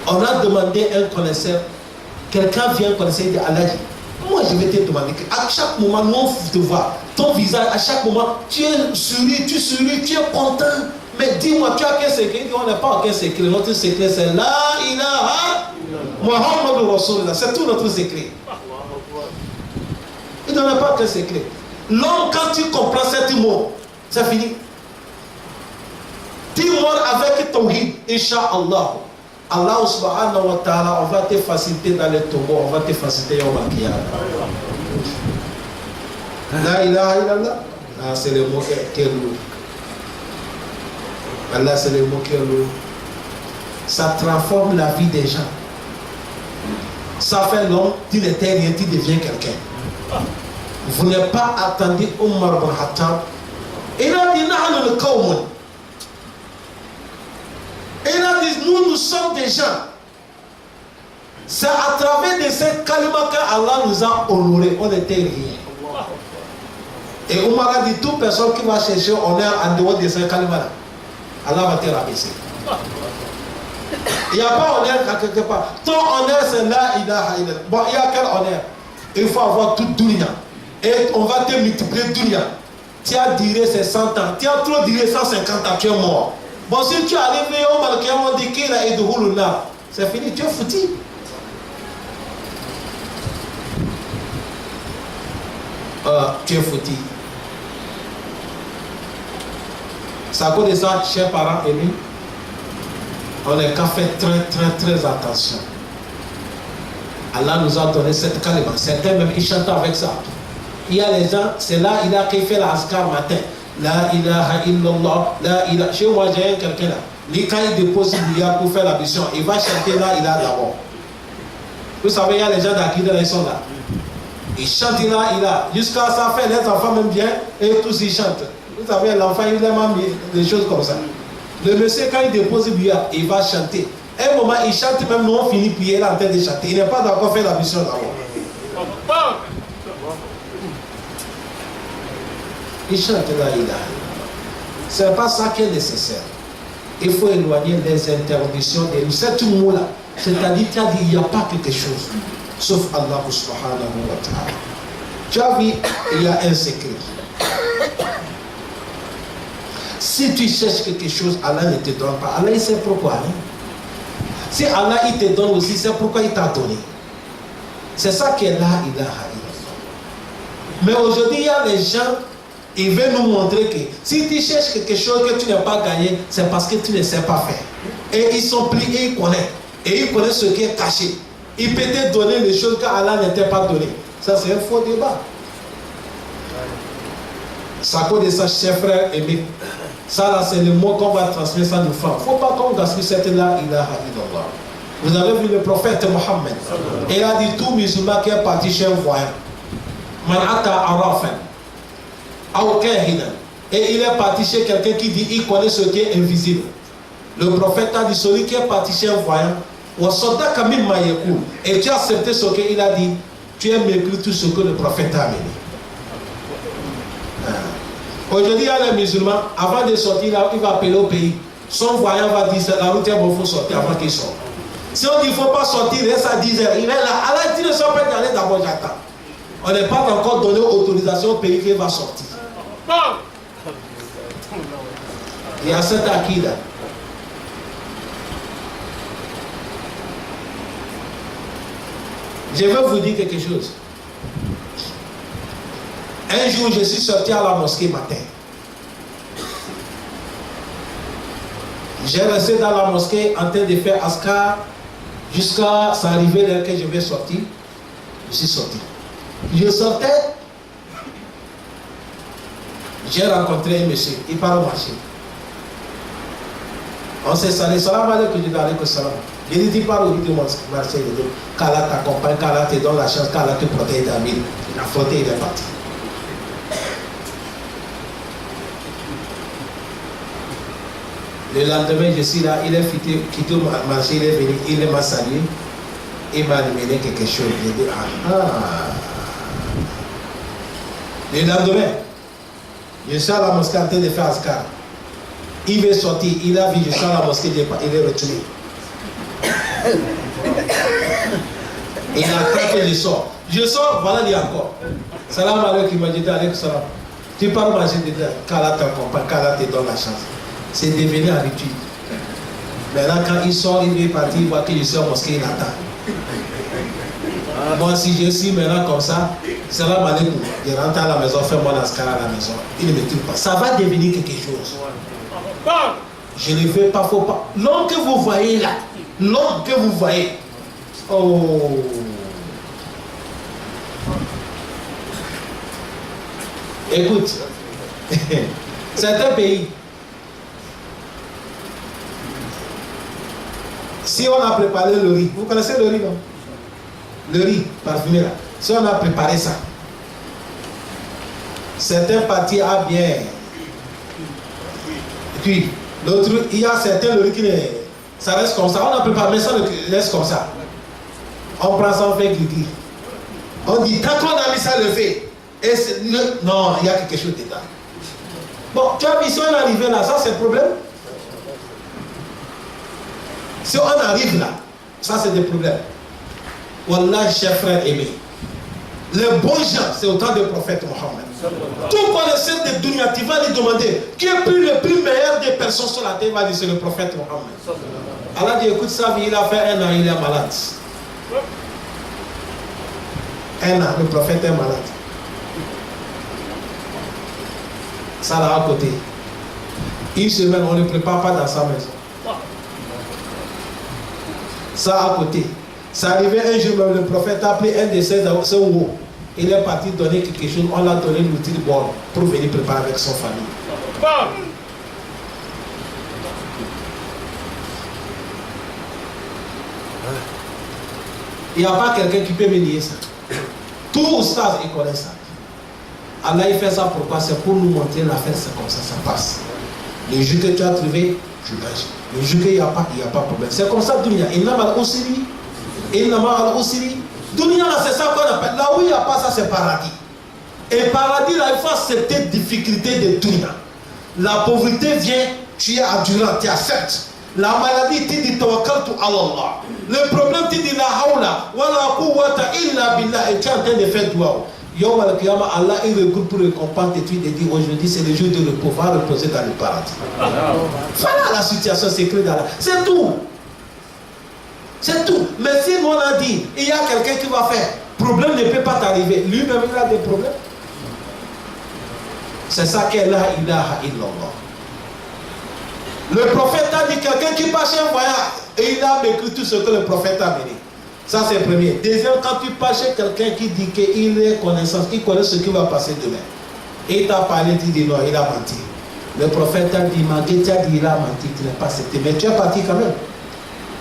On a demandé à un connaisseur, quelqu'un vient connaître et dit Allah, moi je vais te demander à chaque moment, nous on te voit, ton visage, à chaque moment, tu souris, tu es content. Mais dis-moi, tu as quel secret? On n'a pas aucun secret. Notre secret c'est La ilaha Muhammadur Rasulullah. C'est tout notre secret. Il n'en a pas aucun secret. L'homme, quand tu comprends cet mot, c'est fini. Tu mors avec Tawhid, Inch'Allah. Allah subhanahu wa ta'ala, on va te faciliter dans les tombeaux, on va te faciliter au maquillage. La ilaha illallah. Ah, c'est le mot qui est lourd. Allah, c'est le mot qui est lourd. Ça transforme la vie des gens. Ça fait l'homme, tu n'étais rien, tu deviens quelqu'un. Vous n'avez pas attendu Omar bin Khattab. Il a dit, nahnu al-qawmun. Il a dit, nous sommes des gens. C'est à travers de cette kalima qu'Allah nous a honorés. On n'était rien. Et Omar a dit, toute personne qui va chercher honneur en dehors de cette kalima, Allah va te rabaisser. Il n'y a pas honneur quelque part. Ton honneur c'est la ilaha illallah. Bon, il y a quel honneur? Il faut avoir toute dunya. Et on va te multiplier dunya. Tu as duré ces 100 ans. Tu as trop duré 150 ans, tu es mort. Bon, si tu arrives, on dit qu'il a aidé Huluna. C'est fini, tu es foutu. Tu es foutu. C'est à cause de ça, chers parents aimés, on n'a qu'à faire très attention. Allah nous a donné cette kalima. Certains même ils chantent avec ça. Il y a les gens, c'est là il a qui fait la askar matin. La ilaha illallah, la ilaha. Chez moi j'ai quelqu'un là. Quand il dépose l'IA pour faire la mission, il va chanter là, il a d'abord. Vous savez, il y a les gens d'Akida, ils sont là. Ils chantent là, il a. Jusqu'à ça fait, les enfants même bien, et tous ils chantent. Vous savez, l'enfant, il aime des choses comme ça. Le monsieur, quand il dépose l'IA, il va chanter. À un moment, il chante même, nous on finit prier là en train de chanter. Il n'est pas d'accord faire la mission d'abord. Il chante là, il a. Ce n'est pas ça qui est nécessaire. Il faut éloigner les interditions de nous. C'est tout mot là. C'est-à-dire qu'il n'y a pas quelque chose. Sauf Allah subhanahu wa ta'ala. Tu as vu, il y a un secret. Si tu cherches quelque chose, Allah ne te donne pas. Allah il sait pourquoi. Hein? Si Allah il te donne aussi, c'est pourquoi il t'a donné. C'est ça qui est là, ilaha illallah. Mais aujourd'hui, il y a les gens, ils veulent nous montrer que si tu cherches quelque chose que tu n'as pas gagné, c'est parce que tu ne sais pas faire. Et ils sont pliés, ils connaissent. Et ils connaissent ce qui est caché. Ils peuvent te donner les choses qu'Allah ne t'a pas donné. Ça, c'est un faux débat. Ça cause de ça, chers frères aimés. Ça, là, c'est le mot qu'on va transmettre à nos femmes. Il ne faut pas qu'on gaspille cette là, ilaha illallah. Vous avez vu le prophète Mohammed. Il a dit tout musulman qui est parti chez un voyant. Man ata arafan. Et il est parti chez quelqu'un qui dit il connaît ce qui est invisible. Le prophète a dit celui qui est parti chez un voyant. Et tu as accepté ce qu'il a dit. Tu as mépris tout ce que le prophète a amené. Aujourd'hui, il y a les musulmans, avant de sortir, il va appeler au pays. Son voyant va dire la route est bonne, il faut sortir avant qu'il sorte. Si on dit qu'il ne faut pas sortir, il reste à 10 heures. Il est là. Allah dit ne sort pas d'aller d'abord, j'attends. On n'est pas encore donné autorisation au pays qu'il va sortir. Il y a cette akida. Je veux vous dire quelque chose. Un jour, je suis sorti à la mosquée matin. J'ai resté dans la mosquée en train de faire askar jusqu'à s'arriver l'heure que je vais sortir. Je suis sorti. Je sortais. J'ai rencontré un monsieur. Il part au marché. On s'est salé. Salam alaikum, je dis alaikum salam. Je lui dis par où il dit marché. Il dit qu'Allah t'accompagne, qu'Allah te donne la chance, qu'Allah te protège d'Amir. Il a frotté, il est parti. Le lendemain, je suis là, il est quitté au marché, il est venu, il m'a salué, il m'a amené quelque chose. Je dis, Le lendemain, je suis à la mosquée en train de faire askar. Il veut sortir, il a vu, je suis à la mosquée, il est retourné. Il attend que je sors. Je sors, voilà, il y a encore. Salam alaikum, il m'a dit, alaikum salam. Tu parles au marché, qu'Allah t'accompagne, qu'Allah te donne la chance. C'est devenu habitude. Maintenant, quand il sort, il est parti, il voit que je suis en mosquée, il attend. Moi, si je suis maintenant comme ça, salam alaikum, je rentre à la maison, fais-moi l'askar à la maison. Il ne me tue pas. Ça va devenir quelque chose. Je ne veux pas, faut pas. L'homme que vous voyez là, l'homme que vous voyez, oh. Écoute, certains pays, si on a préparé le riz, vous connaissez le riz, non? Le riz parfumé là. Si on a préparé ça, certains parties a bien cuit. L'autre, il y a certains le riz qui ça reste comme ça. On a préparé, mais ça reste comme ça. On prend ça, on fait gris. On dit, quand on a mis ça, le fait. Et non, il y a quelque chose dedans. Bon, tu as vu, si on est arrivé là, ça c'est le problème. Si on arrive là, ça c'est des problèmes. Wallah, chers frères aimés, Les bons gens, c'est au temps du prophète Mohammed. Tout connaisseur de dunya, tu vas lui demander qui est le plus meilleur des personnes sur la terre, il va dire c'est le prophète Mohammed. Allah dit écoute sa vie, il a fait 1 an, il est malade. 1 an, le prophète est malade. Ça là à côté. 1 semaine, on ne le prépare pas dans sa maison. Ça à côté. Ça arrivait un jour, le prophète a appelé un de ses hauts. Il est parti donner quelque chose, on l'a donné l'outil de bord pour venir préparer avec son famille. Il n'y a pas quelqu'un qui peut me nier ça. Tout stade, il connaît ça. Allah il fait ça pourquoi? C'est pour nous montrer l'affaire, c'est comme ça passe. Le jour que tu as trouvé, tu lâches. Le jour qu'il n'y a pas, il n'y a pas de problème. C'est comme ça, Dunia. Il n'a pas aussi. Il n'a pas aussi. Dunia, c'est ça qu'on appelle. Là où il n'y a pas ça, c'est paradis. Et paradis, là, il faut accepter difficulté de Dunia. La pauvreté vient, tu es endurant, tu acceptes. La maladie, tu dis tawakkaltu ala Allah. Le problème, tu dis la hawla wa la quwwata illa billah. Et tu es en train de faire dua. Yom al-Qiyama, Allah il regroupe pour récompenser et tu te dis aujourd'hui c'est le jour de repos, va reposer dans le paradis. Voilà la situation secrète d'Allah. C'est tout. C'est tout. Mais si nous on a dit, il y a quelqu'un qui va faire, problème ne peut pas t'arriver. Lui-même il a des problèmes. C'est ça qu'est la ilaha illallah. Le prophète a dit quelqu'un qui passe un voyage et il a vécu tout ce que le prophète a mené. Ça c'est le premier. Deuxième, quand tu parles chez quelqu'un qui dit qu'il est connaissance, il connaît ce qui va passer demain. Et il t'a parlé, tu dis non, il a menti. Le prophète a dit, malgré tu as dit il a menti, tu n'es pas accepté. Mais tu es parti quand même.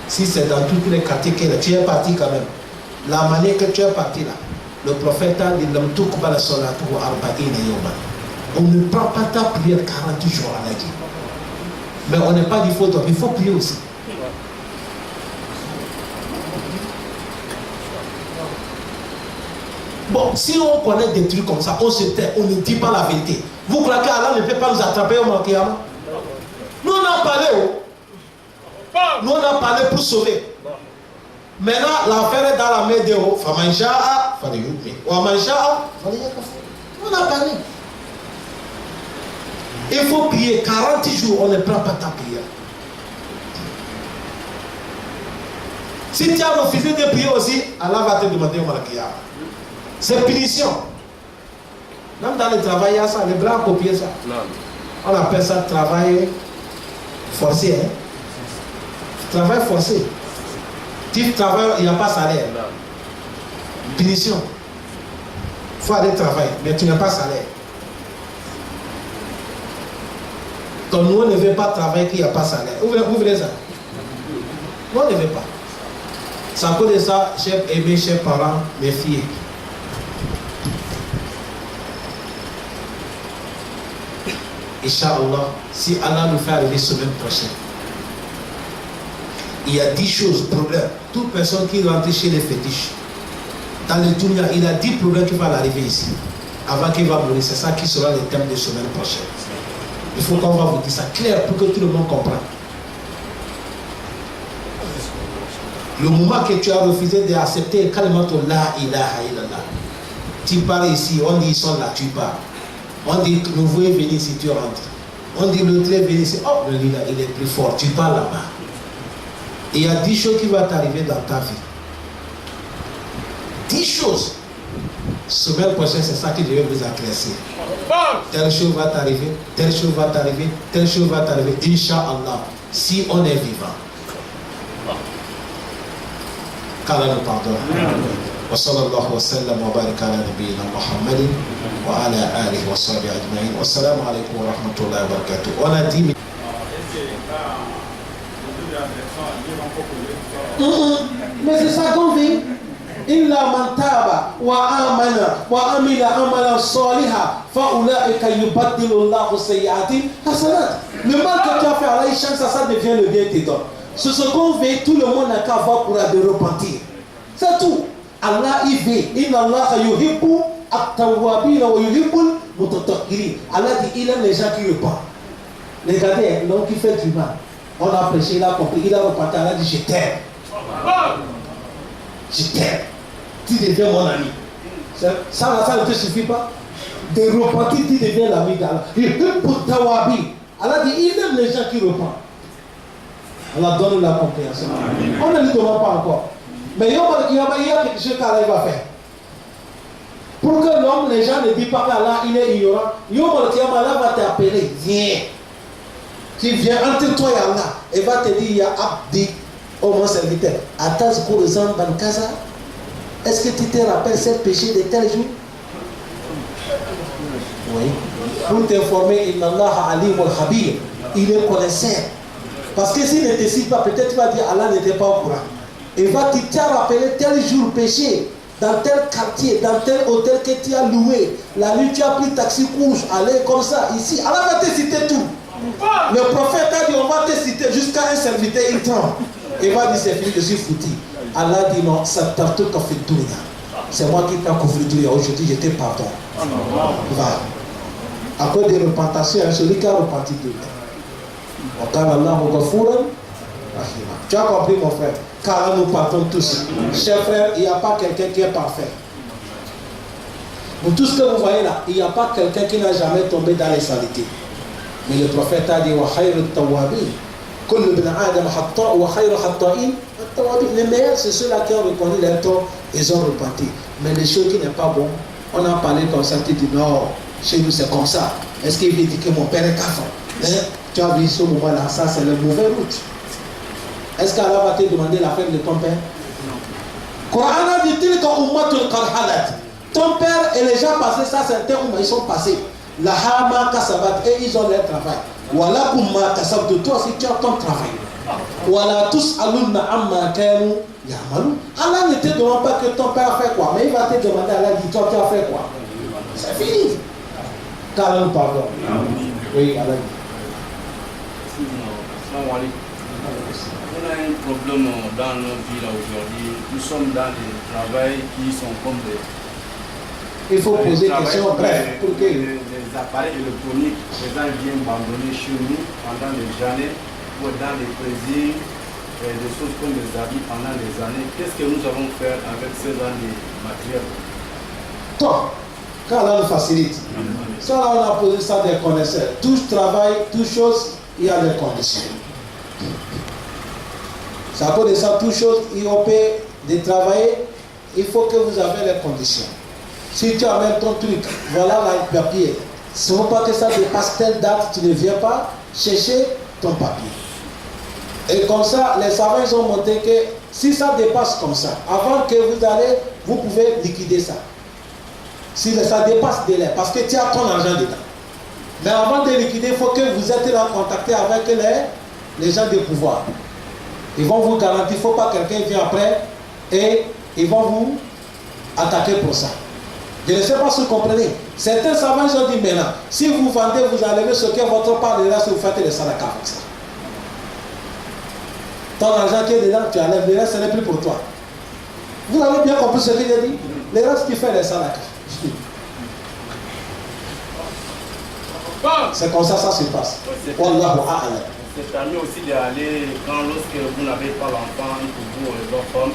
Si c'est dans toutes les catégories, tu es parti quand même. La manière que tu es parti là, le prophète a dit, on ne prend pas ta prière 40 jours à la vie. Mais on n'est pas dit faut dormir, il faut prier aussi. Bon, si on connaît des trucs comme ça, on se tait, on ne dit pas la vérité. Vous croyez qu'Allah ne peut pas nous attraper au Makiyama? Nous on a parlé, nous on a parlé pour sauver. Maintenant, l'affaire est dans la main de haut. Famanja'a, falyu'min. Wa manja'a, falyakfur. On a parlé. Il faut prier 40 jours, on ne prend pas ta prière. Si tu as refusé de prier aussi, Allah va te demander au Makiyama. C'est punition. Même dans le travail, il y a ça. Les blancs copient ça. Non. On appelle ça travail forcé. Hein? Travail forcé. Tu travailles, il n'y a pas de salaire. Non. Punition. Il faut aller travailler, mais tu n'as pas de salaire. Donc nous, on ne veut pas travailler qu'il n'y a pas de salaire. Vous voulez ça? Nous, on ne veut pas. C'est à cause de ça, chers aimés, chers parents, mes filles. Inch'Allah, si Allah nous fait arriver semaine prochaine, il y a 10 choses, problèmes. Toute personne qui rentre chez les fétiches, dans le dunya, il a 10 problèmes qui vont arriver ici, avant qu'il va mourir. C'est ça qui sera le thème de semaine prochaine. Il faut qu'on va vous dire ça clair pour que tout le monde comprenne. Le moment que tu as refusé d'accepter carrément ton la ilaha illallah, tu pars ici, on dit ils sont là, tu pars. On dit que nous voulons venir si tu rentres. On dit l'autre est venu ici, oh le leader il est plus fort, tu pars là-bas. Et il y a 10 choses qui vont t'arriver dans ta vie. 10 choses. Semaine prochaine, c'est ça que je vais vous éclaircir. Telle chose va t'arriver, telle chose va t'arriver, telle chose va t'arriver. Inch'Allah, si on est vivant. qu'Allah nous pardonne. وصلى الله وسلم وبارك على نبينا محمد وعلى آله وصحبه أجمعين والسلام عليكم ورحمة الله وبركاته. On a dit mais c'est ça qu'on dit. إلا من تاب وآمن وعمل عملا صالحا فأولئك يبدل الله سيئاتهم حسنات. Le mal que tu as fait à Allah, ça devient le bien que tu donnes. C'est ce qu'on veut, tout le monde n'a qu'à avoir pour de repentir. C'est tout. Allah il veut. Inna Allah yuhibbu at-tawwabin wa yuhibbu al-mutatahhirin. Allah dit il aime les gens qui repentent. Regardez, l'homme qui fait du mal. On a prêché, il a compris, il a repenté. Allah dit je t'aime. Je t'aime. Tu deviens mon ami. Ça ne te suffit pas. De repentir, tu deviens l'ami d'Allah. Allah dit, il aime les gens qui repentent. Allah donne la compréhension. On ne lui demande pas encore. Mais il y a quelque chose qu'Allah va faire. Pour que l'homme, les gens ne disent pas qu'Allah il est ignorant. Allah va t'appeler, viens. Tu viens entre toi et Allah. Et va te dire, il y a Abdi, oh mon serviteur. Attends pour le Zan Bankaza. Est-ce que tu te rappelles ce péché de tel jour? Oui. Pour t'informer, Inna Allah Ali wal Habir. Il est connaisseur. Parce que s'il ne te cite pas, peut-être tu vas dire Allah n'était pas au courant. Et va te rappeler tel jour péché, dans tel quartier, dans tel hôtel que tu as loué. La nuit tu as pris taxi couche, allez comme ça, ici. Allah va te citer tout. Le prophète a dit on va te citer jusqu'à un serviteur, il tremble. Il va dire c'est fini, je suis foutu. Allah dit non, ça t'a tout fait tout. C'est moi qui t'ai couvert aujourd'hui, je te pardonne. Va. À cause des repentations, celui qui a repenti de lui. Tu as compris mon frère? Car nous partons tous. Chers frères, il n'y a pas quelqu'un qui est parfait. Pour tout ce que vous voyez là, il n'y a pas quelqu'un qui n'a jamais tombé dans les saletés. Mais le prophète a dit les meilleurs, c'est ceux-là qui ont reconnu leur tort, ils ont repenti. Mais les choses qui n'est pas bon, on a parlé comme ça, tu dis non, chez nous c'est comme ça. Est-ce qu'il veut dire que mon père est kafir? Tu as vu ce moment-là, ça c'est la mauvaise route. Est-ce qu'Allah va te demander la fête de ton père? Coran a dit ton père et les gens passés, ça c'est un ils sont passés. La hama kasabat et ils ont leur travail. Voilà kumma kasab de toi si tu as ton travail. Voilà tous alumna amma kanu yamalu. Allah ne te demande pas que ton père a fait quoi, mais il va te demander Allah dit toi tu as fait quoi. C'est fini. Car nous pardon. Oui, Allah dit. On a un problème dans nos vies là aujourd'hui. Nous sommes dans des travails qui sont comme des. Il faut poser des questions bref pour que. Les appareils électroniques, les gens viennent abandonner chez nous pendant des années, ou dans les plaisirs, des choses comme des habits pendant des années. Qu'est-ce que nous allons faire avec ces années matériels? Toi, quand Allah nous facilite, ça là on a posé ça des connaisseurs. Tout travail, toute chose, il y a des conditions. C'est à cause de ça, toute chose, il peut de travailler, il faut que vous avez les conditions. Si tu amènes ton truc, voilà le papier. Ce n'est pas que ça dépasse telle date, tu ne viens pas chercher ton papier. Et comme ça, les savants ont montré que si ça dépasse comme ça, avant que vous allez, vous pouvez liquider ça. Si ça dépasse délai, parce que tu as ton argent dedans. Mais avant de liquider, il faut que vous êtes là contacté avec les gens de pouvoir. Ils vont vous garantir, il ne faut pas que quelqu'un vienne après et ils vont vous attaquer pour ça. Je ne sais pas si vous comprenez. Certains savants ont dit maintenant, si vous vendez, vous enlevez ce que votre part de là, si vous faites les salaka avec ça. Ton argent qui est dedans, tu enlèves, le reste, ce n'est plus pour toi. Vous avez bien compris ce que j'ai dit? Le reste, tu fais les salaka. C'est comme ça se passe. Wallahu a'lam. C'est permis aussi d'aller, lorsque vous n'avez pas l'enfant, pour vous, votre femme,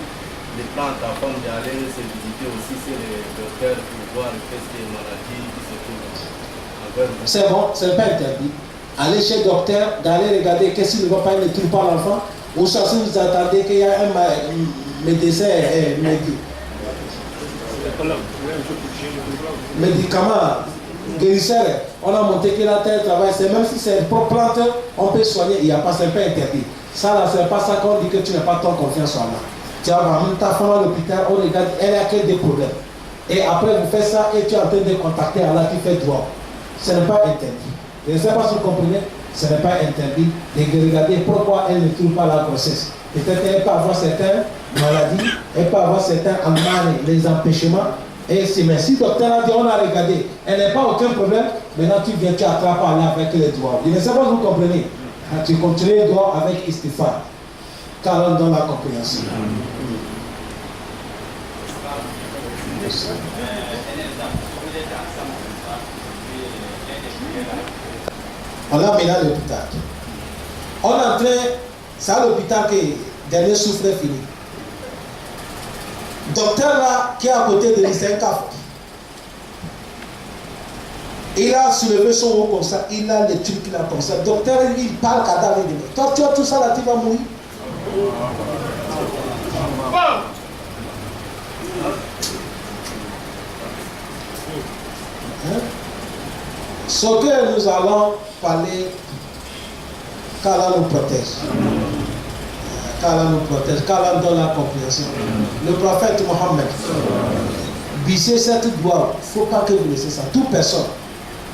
les plans à ta femme d'aller se visiter aussi chez les docteurs pour voir qu'est-ce qui est maladie, qui se trouve. C'est bon, c'est pas interdit. Aller chez le docteur, d'aller regarder qu'est-ce qu'il ne va pas, il ne trouve pas l'enfant, ou ça si vous attendez qu'il y a un médecin médicament guérisseur, on a monté qu'il a tel travail, c'est même si c'est une propre plante, on peut soigner, il n'y a pas, c'est pas interdit. Ça là, c'est pas ça qu'on dit que tu n'as pas ton confiance en Allah. Tu vas même ta femme à l'hôpital, on regarde, elle a quel des problèmes. Et après vous faites ça et tu es en train de contacter Allah qui fait droit. Ce n'est pas interdit. Je ne sais pas si vous comprenez, ce n'est pas interdit de regarder pourquoi elle ne trouve pas la grossesse. Peut-être qu'elle peut avoir certaines maladies, elle peut avoir certains amani, les empêchements. Et si le docteur a dit, on a regardé, elle n'a pas aucun problème, maintenant tu viens, tu attrapes Allah avec les doigts. Je ne sais pas si vous comprenez. Tu continues les doigts avec istighfar. Car on donne la compréhension. On a mené à l'hôpital. On est en train, c'est à l'hôpital que le dernier souffle est fini. Docteur là, qui est à côté de lui, c'est un caf. Il a soulevé son haut comme ça, il a les trucs là comme ça. Docteur, il parle cadavre. Il dit, toi, tu as tout ça là, tu vas mourir. Hein? Ce que nous allons parler, qu'Allah nous protège. Qu'Allah nous protège, qu'Allah donne la compréhension. Le prophète Mohammed, bisser cette gloire, il ne faut pas que vous laissiez ça. Toute personne,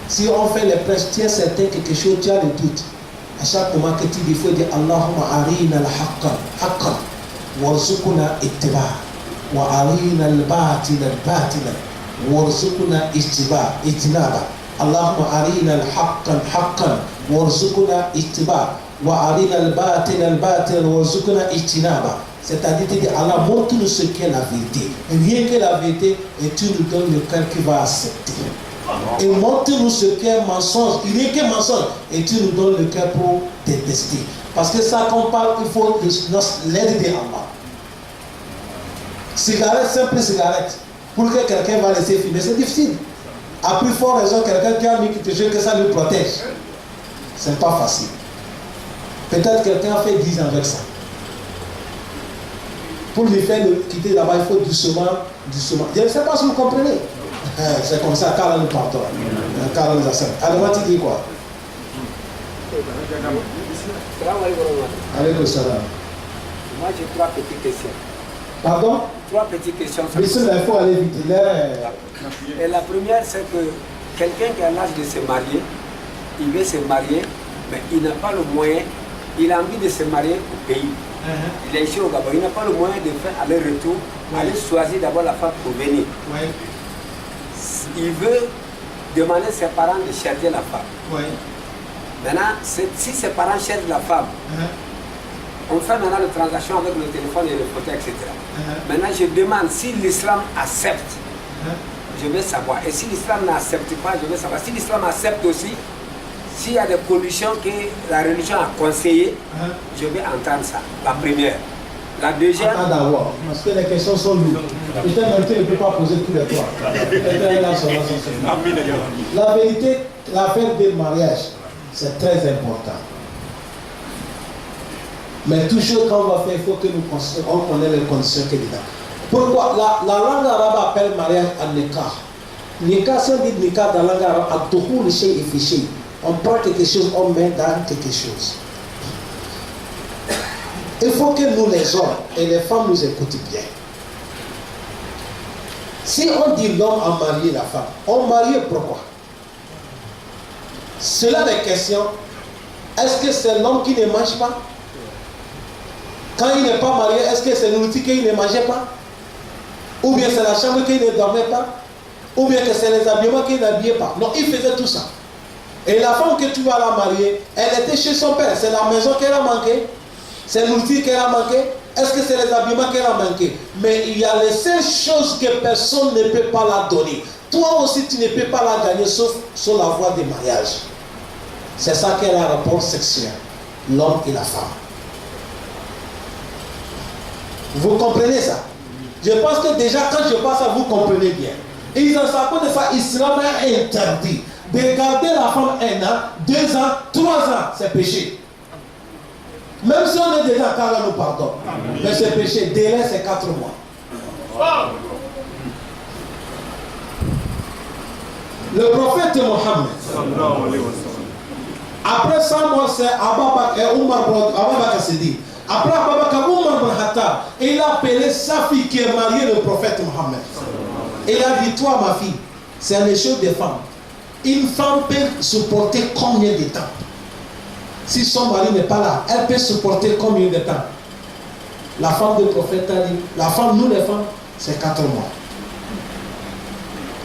si on fait les prêches, tu es certain que quelque chose, tu as le doute. À chaque moment que tu dis, il faut dire Allahumma arina al-haqqa, warzuqna ittiba, wa arina al-batila, warzuqna ijtinaba. Allahumma arina al-haqqa, warzuqna ittiba, wa arina al-batila, warzuqna ijtinaba. C'est-à-dire, tu dis, Allah, montre-nous ce qu'est la vérité. Et rien que la vérité, et tu nous donnes le cœur qui va accepter. Et montre-nous ce qu'est mensonge. Il n'y a que mensonge. Et tu nous donnes le cœur pour détester. Parce que ça qu'on parle, il faut l'aide de Allah. Cigarette, simple cigarette. Pour que quelqu'un va laisser fumer, c'est difficile. À plus forte raison, quelqu'un qui a mis quelque chose que ça lui protège. C'est pas facile. Peut-être quelqu'un a fait 10 ans avec ça. Pour lui faire le quitter là-bas, il faut doucement. Je ne sais pas si vous comprenez. C'est comme ça, car nous partons. Car nous acceptons. Alors, tu dis quoi? Alaykoum salam. Moi, j'ai 3 petites questions. Pardon? 3 petites questions. Mais il faut aller vite. Et la première, c'est que quelqu'un qui a l'âge de se marier, il veut se marier, mais il n'a pas le moyen, il a envie de se marier au pays. Il est ici au Gabon, il n'a pas le moyen de faire aller-retour, aller choisir d'abord la femme pour venir. Il veut demander à ses parents de chercher la femme. Maintenant, si ses parents cherchent la femme, on fait maintenant les transactions avec le téléphone et le photo, etc. Maintenant, je demande si l'islam accepte, je veux savoir. Et si l'islam n'accepte pas, je veux savoir. Si l'islam accepte aussi, s'il y a des conditions que la religion a conseillées, je vais entendre ça. La première. La deuxième. Attends d'abord, parce que les questions sont lourdes. Peut-être que tu ne peux pas poser tous les trois. La vérité, l'affaire du mariage, c'est très important. Mais toujours quand on va faire, il faut que nous connaissions les conditions qu'il y a. Pourquoi la langue arabe appelle mariage à nikah. Nikah, c'est dit nikah dans la langue arabe, à tout le chez et fiché. On prend quelque chose, on met dans quelque chose. Il faut que nous les hommes et les femmes nous écoutent bien. Si on dit l'homme a marié la femme, on marie pourquoi? C'est là la question. Est-ce que c'est l'homme qui ne mange pas? Quand il n'est pas marié, est-ce que c'est nourriture qu'il ne mangeait pas? Ou bien c'est la chambre qu'il ne dormait pas? Ou bien que c'est les habillements qu'il n'habillait pas? Non, il faisait tout ça. Et la femme que tu vas la marier, elle était chez son père. C'est la maison qu'elle a manqué. C'est l'outil qu'elle a manqué. Est-ce que c'est les habillements qu'elle a manqué? Mais il y a les seules choses que personne ne peut pas la donner. Toi aussi, tu ne peux pas la gagner sauf sur la voie du mariage. C'est ça qu'elle a un rapport sexuel. L'homme et la femme. Vous comprenez ça? Je pense que déjà, quand je passe à vous comprenez bien. Et ils en savent de ça, l'islam a interdit de garder la femme 1 an, 2 ans, 3 ans, c'est péché. Même si on est déjà car nous pardon. Mais c'est péché. Délai, c'est 4 mois. Le prophète Mohammed, après 100 mois, c'est Ababakar et Omar Ababakar s'est dit. Après Ababakar, Omar bin Khattab, il a appelé sa fille qui est mariée le prophète Mohammed. Il a dit, toi ma fille, c'est les choses des femmes. Une femme peut supporter combien de temps? Si son mari n'est pas là, elle peut supporter combien de temps? La femme du prophète a dit, la femme, nous les femmes, c'est 4 mois.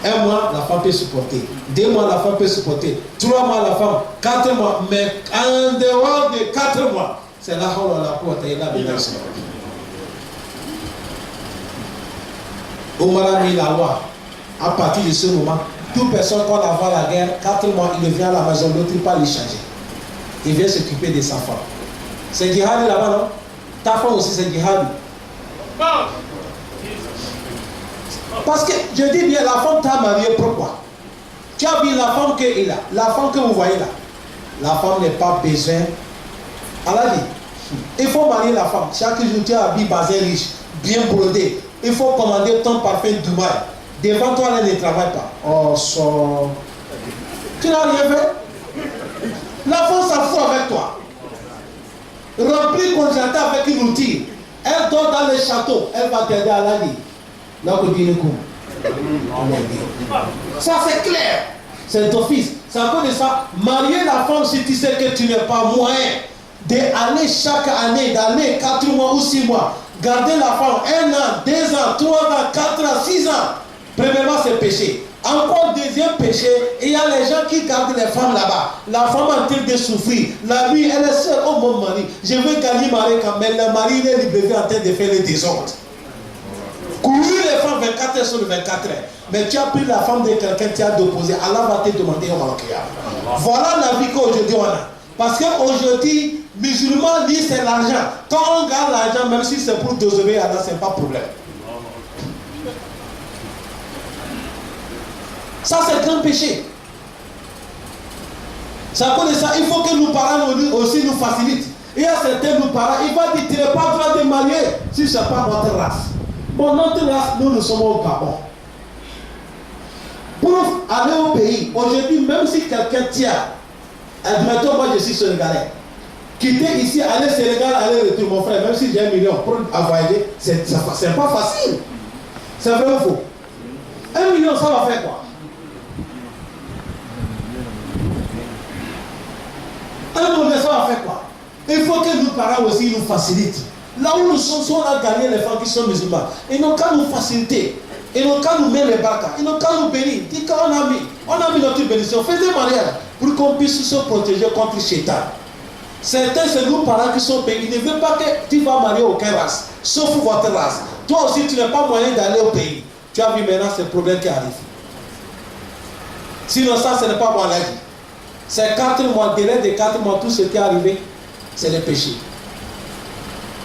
1 mois, la femme peut supporter. 2 mois, la femme peut supporter. 3 mois, la femme. 4 mois. Mais en dehors de 4 mois, c'est là où on a porté la bénédiction. Omar a mis la loi. À partir de ce moment, toute personne qu'on a vu la guerre, 4 mois, il vient à la maison, l'autre il pas les changer. Il vient s'occuper de sa femme. C'est djihad là-bas, non? Ta femme aussi, c'est djihad. Parce que, je dis bien, la femme t'a marié, pourquoi? Tu as vu la femme qu'il a, la femme que vous voyez là. La femme n'est pas besoin. Allah dit, il faut marier la femme. Chaque jour, tu as habillé basé riche, bien brodé. Il faut commander ton parfum Dubaï. Devant toi, elle ne travaille pas. Oh, so... Tu n'as rien fait. La femme s'en fout avec toi. Remplis congélateur avec une outil. Elle dort dans le château. Elle va t'aider à la vie. Là, vous dites ça, c'est clair. C'est ton fils. C'est à cause de ça. Marier la femme si tu sais que tu n'es pas moyen d'aller chaque année, d'aller 4 mois ou 6 mois. Garder la femme 1 an, 2 ans, 3 ans, 4 ans, 6 ans. Premièrement, c'est péché. Encore deuxième péché, il y a les gens qui gardent les femmes là-bas. La femme est en train de souffrir. La nuit, elle est seule. Oh mon mari, je veux gagner mari quand même. Le mari, il est libéré en train de faire les désordres. Courir les femmes 24 heures sur 24 heures. Mais tu as pris la femme de quelqu'un, tu as déposé. Allah va te demander au Malakiyah. Voilà la vie qu'aujourd'hui on a. Parce qu'aujourd'hui, musulman dit c'est l'argent. Quand on garde l'argent, même si c'est pour désobéir à Allah, ce n'est pas problème. Ça, c'est un grand péché. C'est à cause de ça, il faut que nos parents aussi nous facilitent. Il y a certains nos parents, ils vont dire, tu n'es pas droit de marier si ce n'est pas notre race. Bon, notre race, nous sommes au Gabon. Pour aller au pays, aujourd'hui, même si quelqu'un tient, admettons, moi je suis sénégalais, quitter ici, aller au Sénégal, aller retour, mon frère, même si j'ai 1 million pour voyager, c'est pas facile. C'est vrai ou faux? 1 million, ça va faire quoi? 1 million, ça va faire quoi? Il faut que nos parents aussi nous facilitent. Là où nous sommes, on a gagné les femmes qui sont musulmanes. Ils n'ont qu'à nous faciliter. Ils n'ont qu'à nous mettre les barcas. Ils n'ont qu'à nous bénir. Dis qu'on a mis notre bénédiction. Fais des mariages pour qu'on puisse se protéger contre le shaitan. Certains, c'est nos parents qui sont payés. Ils ne veulent pas que tu vas marier aucune race, sauf votre race. Toi aussi, tu n'as pas moyen d'aller au pays. Tu as vu maintenant ce problème qui arrive. Sinon, ça, ce n'est pas moi l'âge. C'est 4 mois, délai de 4 mois, tout ce qui est arrivé, c'est le péché.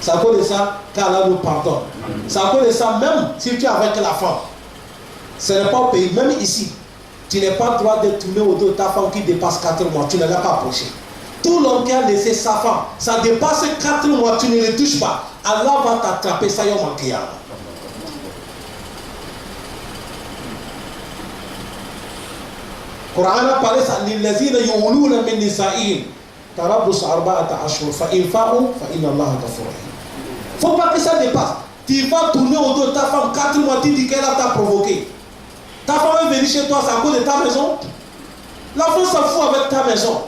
C'est à cause de ça qu'Allah nous pardonne. C'est à cause de ça, même si tu es avec la femme, ce n'est pas au pays, même ici, tu n'as pas le droit de tourner au dos de ta femme qui dépasse 4 mois, tu ne l'as pas approché. Tout l'homme qui a laissé sa femme, ça dépasse 4 mois, tu ne le touches pas. Allah va t'attraper, ça y est, mon client. Le Coran a parlé ça. Lillazina yu'luna min nisa'ihim tarabbus 4 ashhur fa in fa'u fa inna Allaha ghafurun. Faut pas que ça dépasse. Tu vas tourner au dos de ta femme 4 mois, tu dis qu'elle t'a provoqué. Ta femme est venue chez toi, c'est à cause de ta maison. L'enfant s'en fout avec ta maison.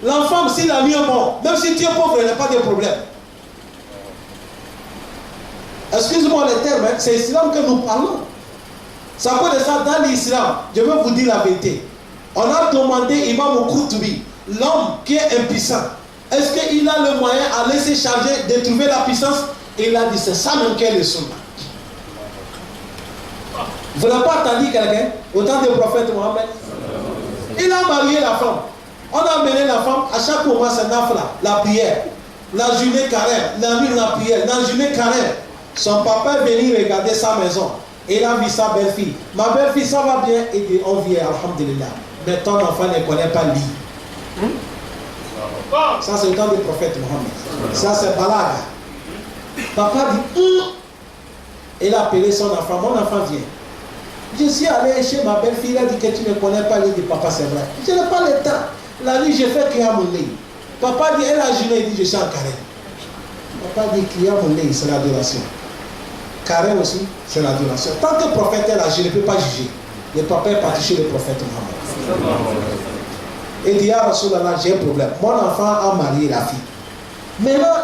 L'enfant, s'il a mis un bon, même si tu es pauvre, il n'y a pas de problème. Excuse-moi les termes, hein, c'est l'islam que nous parlons. C'est à cause de ça, dans l'islam, je vais vous dire la vérité. On a demandé Imam Qurtubi, l'homme qui est impuissant, est-ce qu'il a le moyen à laisser charger de trouver la puissance? Il a dit, c'est ça même qu'est le sunna. Vous n'avez pas entendu quelqu'un au temps du prophète Mohammed? Il a marié la femme. On a amené la femme, à chaque moment c'est nafla, la prière. La journée carême, la nuit la prière, la journée carême. Son papa est venu regarder sa maison. Il a vu sa belle-fille. Ma belle-fille, ça va bien? Il dit, on vient, alhamdulillah. Mais ton enfant ne connaît pas l'île. Ça, c'est le temps du prophète Mohammed. Ça, c'est Balaga. Papa dit, il a appelé son enfant. Mon enfant vient. Je suis allé chez ma belle-fille. Elle a dit que tu ne connais pas l'île. Il dit, papa, c'est vrai. Je n'ai pas le temps. La nuit, j'ai fait Qiyamul-Layl. Papa dit, elle a jeûné. Il dit, je suis en carême. Papa dit, Qiyamul-Layl, c'est l'adoration. Carême aussi, c'est l'adoration. Tant que le prophète est là, je ne peux pas juger. Le papa est parti chez le prophète Mohammed. Il dit, ah Rasulallah, j'ai un problème. Mon enfant a marié la fille. Maintenant,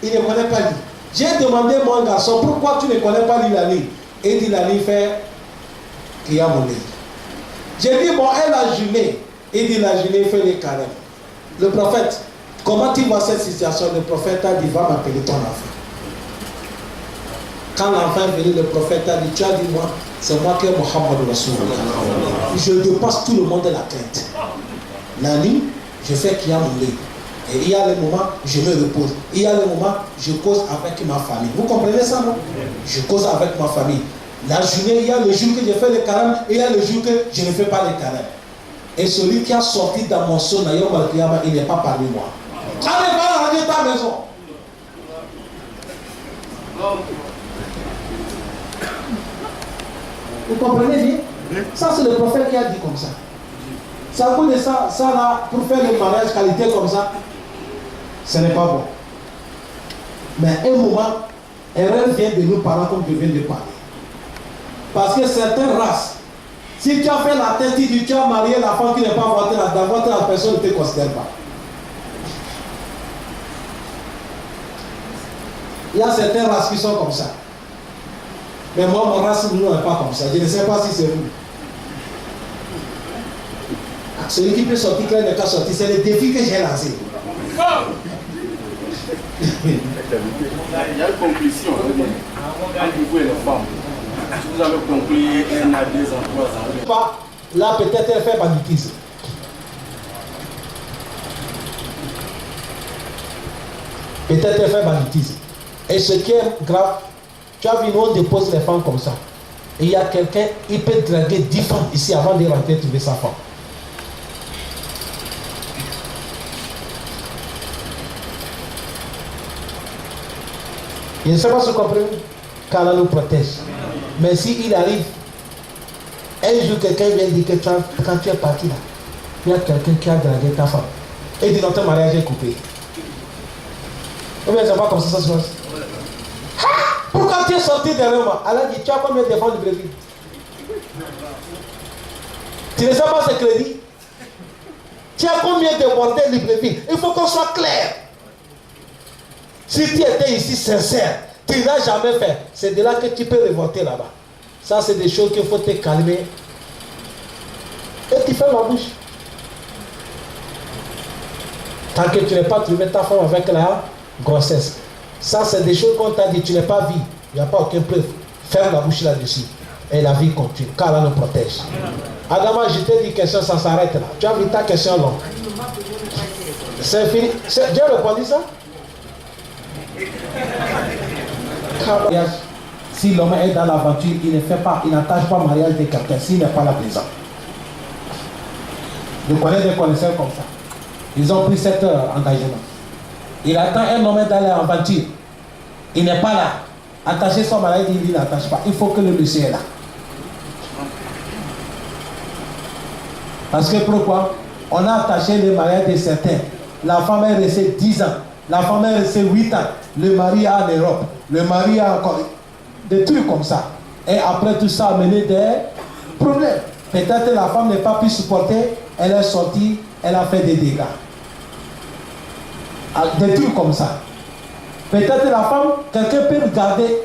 il ne connaît pas lui. J'ai demandé à mon garçon, pourquoi tu ne connais pas lui la nuit? Il dit, la nuit fait Qiyamul Layl. J'ai dit, bon, elle a jeûné. Il dit, la journée fait les carêmes. Le prophète, comment tu vois cette situation? Le prophète a dit, va m'appeler ton enfant. Quand l'enfant est venu, le prophète a dit, tu as dit moi, c'est moi qui est Mohammed Rasulullah. Je dépasse tout le monde de la crainte. La nuit, je fais Qiyamul Layl. Et il y a le moment, je me repose. Il y a le moment, je cause avec ma famille. Vous comprenez ça, non? Je cause avec ma famille. La journée, il y a le jour que je fais le carême et il y a le jour que je ne fais pas le carême. Et celui qui a sorti dans mon son, il n'est pas parmi moi. Allez, va ranger ta maison. Vous comprenez bien? Ça, c'est le prophète qui a dit comme ça. Ça coûte ça là, pour faire le mariage qualité comme ça, ce n'est pas bon. Mais à un moment, erreur vient de nos parents comme je viens de parler. Parce que certaines races, si tu as fait la tête, tu as marié la femme qui n'est pas votée, la personne ne te considère pas. Il y a certaines races qui sont comme ça. Mais moi, mon race, nous, n'est pas comme ça. Je ne sais pas si c'est vous. Celui qui peut sortir, qui n'est pas sorti, c'est le défi que j'ai lancé. Il y a une conclusion entre vous et les femmes. Si vous avez conclu 1 à 2 ans, 3 ans. Là, peut-être elle fait banditisme. Peut-être elle fait banditisme. Et ce qui est grave, tu as vu, nous on dépose les femmes comme ça. Et il y a quelqu'un, il peut draguer 10 femmes ici avant de rentrer trouver sa femme. Je ne sais pas si vous comprenez, qu'Allah nous protège. Mais s'il arrive, un jour quelqu'un vient dire que quand tu es parti là, il y a quelqu'un qui a dragué ta femme. Et dit notre mariage est coupé. Ou bien c'est pas comme ça se passe. Pourquoi tu es sorti derrière moi? Allah dit, tu as combien de fonds de brebis? Tu ne sais pas ce crédit? Tu as combien de bordel de brebis? Il faut qu'on soit clair. Si tu étais ici sincère, tu n'as jamais fait. C'est de là que tu peux révolter là-bas. Ça, c'est des choses qu'il faut te calmer. Et tu fais la bouche. Tant que tu n'as pas trouvé ta femme avec la grossesse. Ça, c'est des choses qu'on t'a dit, tu n'as pas vu. Il n'y a pas aucune preuve. Ferme la bouche là-dessus. Et la vie continue. Car Allah nous protège. Adama, je t'ai dit question, ça s'arrête là. Tu as vu ta question longue. C'est fini. Dieu a répondu ça? Si l'homme est dans l'aventure, il ne fait pas, il n'attache pas mariage de quelqu'un s'il n'est pas là présent. Je connais des connaisseurs comme ça. Ils ont pris cet engagement. Il attend un homme dans l'aventure. Il n'est pas là. Attacher son mariage, il n'attache pas. Il faut que le monsieur est là. Parce que pourquoi? On a attaché le mariage de certains. La femme est restée 10 ans. La femme est restée 8 ans. Le mari a en Europe. Le mari a encore des trucs comme ça. Et après tout ça a mené des problèmes. Peut-être que la femme n'a pas pu supporter. Elle est sortie. Elle a fait des dégâts. Des trucs comme ça. Peut-être que la femme, quelqu'un peut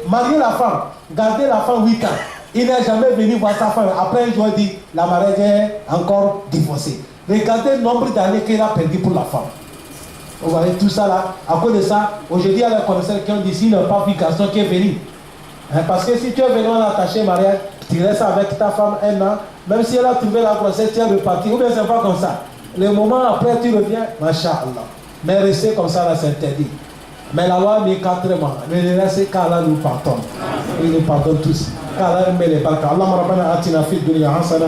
marier la femme 8 ans. Il n'est jamais venu voir sa femme. Après, il doit dire, la mariage est encore divorcée. Regardez le nombre d'années qu'il a perdu pour la femme. Vous voyez tout ça là. À cause de ça, aujourd'hui, il y a des connaisseurs qui ont dit, s'il n'a pas vu garçon qui est venu. Parce que si tu es venu en attaché mariage, tu restes avec ta femme 1 an, même si elle a trouvé la grossesse, tu es reparti. Ou bien c'est pas comme ça. Le moment après, tu reviens, Masha'Allah. Mais rester comme ça là, c'est interdit. Mais la loi met 4 mois. Mais le reste, qu'Allah nous pardonne. Il nous pardonne tous. qu'Allah met les barques. Allahumma rabbana atina fid dunya hasana.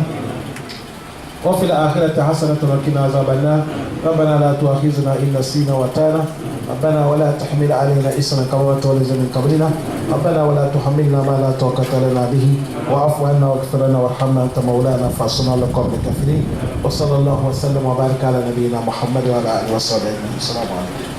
وفي الآخرة حسنة وقنا عذاب النار ربنا لا تؤاخذنا إن نسينا وأخطأنا ربنا ولا تحمل علينا إصرا كما حملت على الذين من قبلنا ربنا ولا تحملنا ما لا طاقة لنا به واعف عنا واغفر لنا وارحمنا أنت مولانا فانصرنا على القوم الكافرين وصلى الله وسلم وبارك على نبينا محمد وعلى آله وصحبه أجمعين السلام عليكم.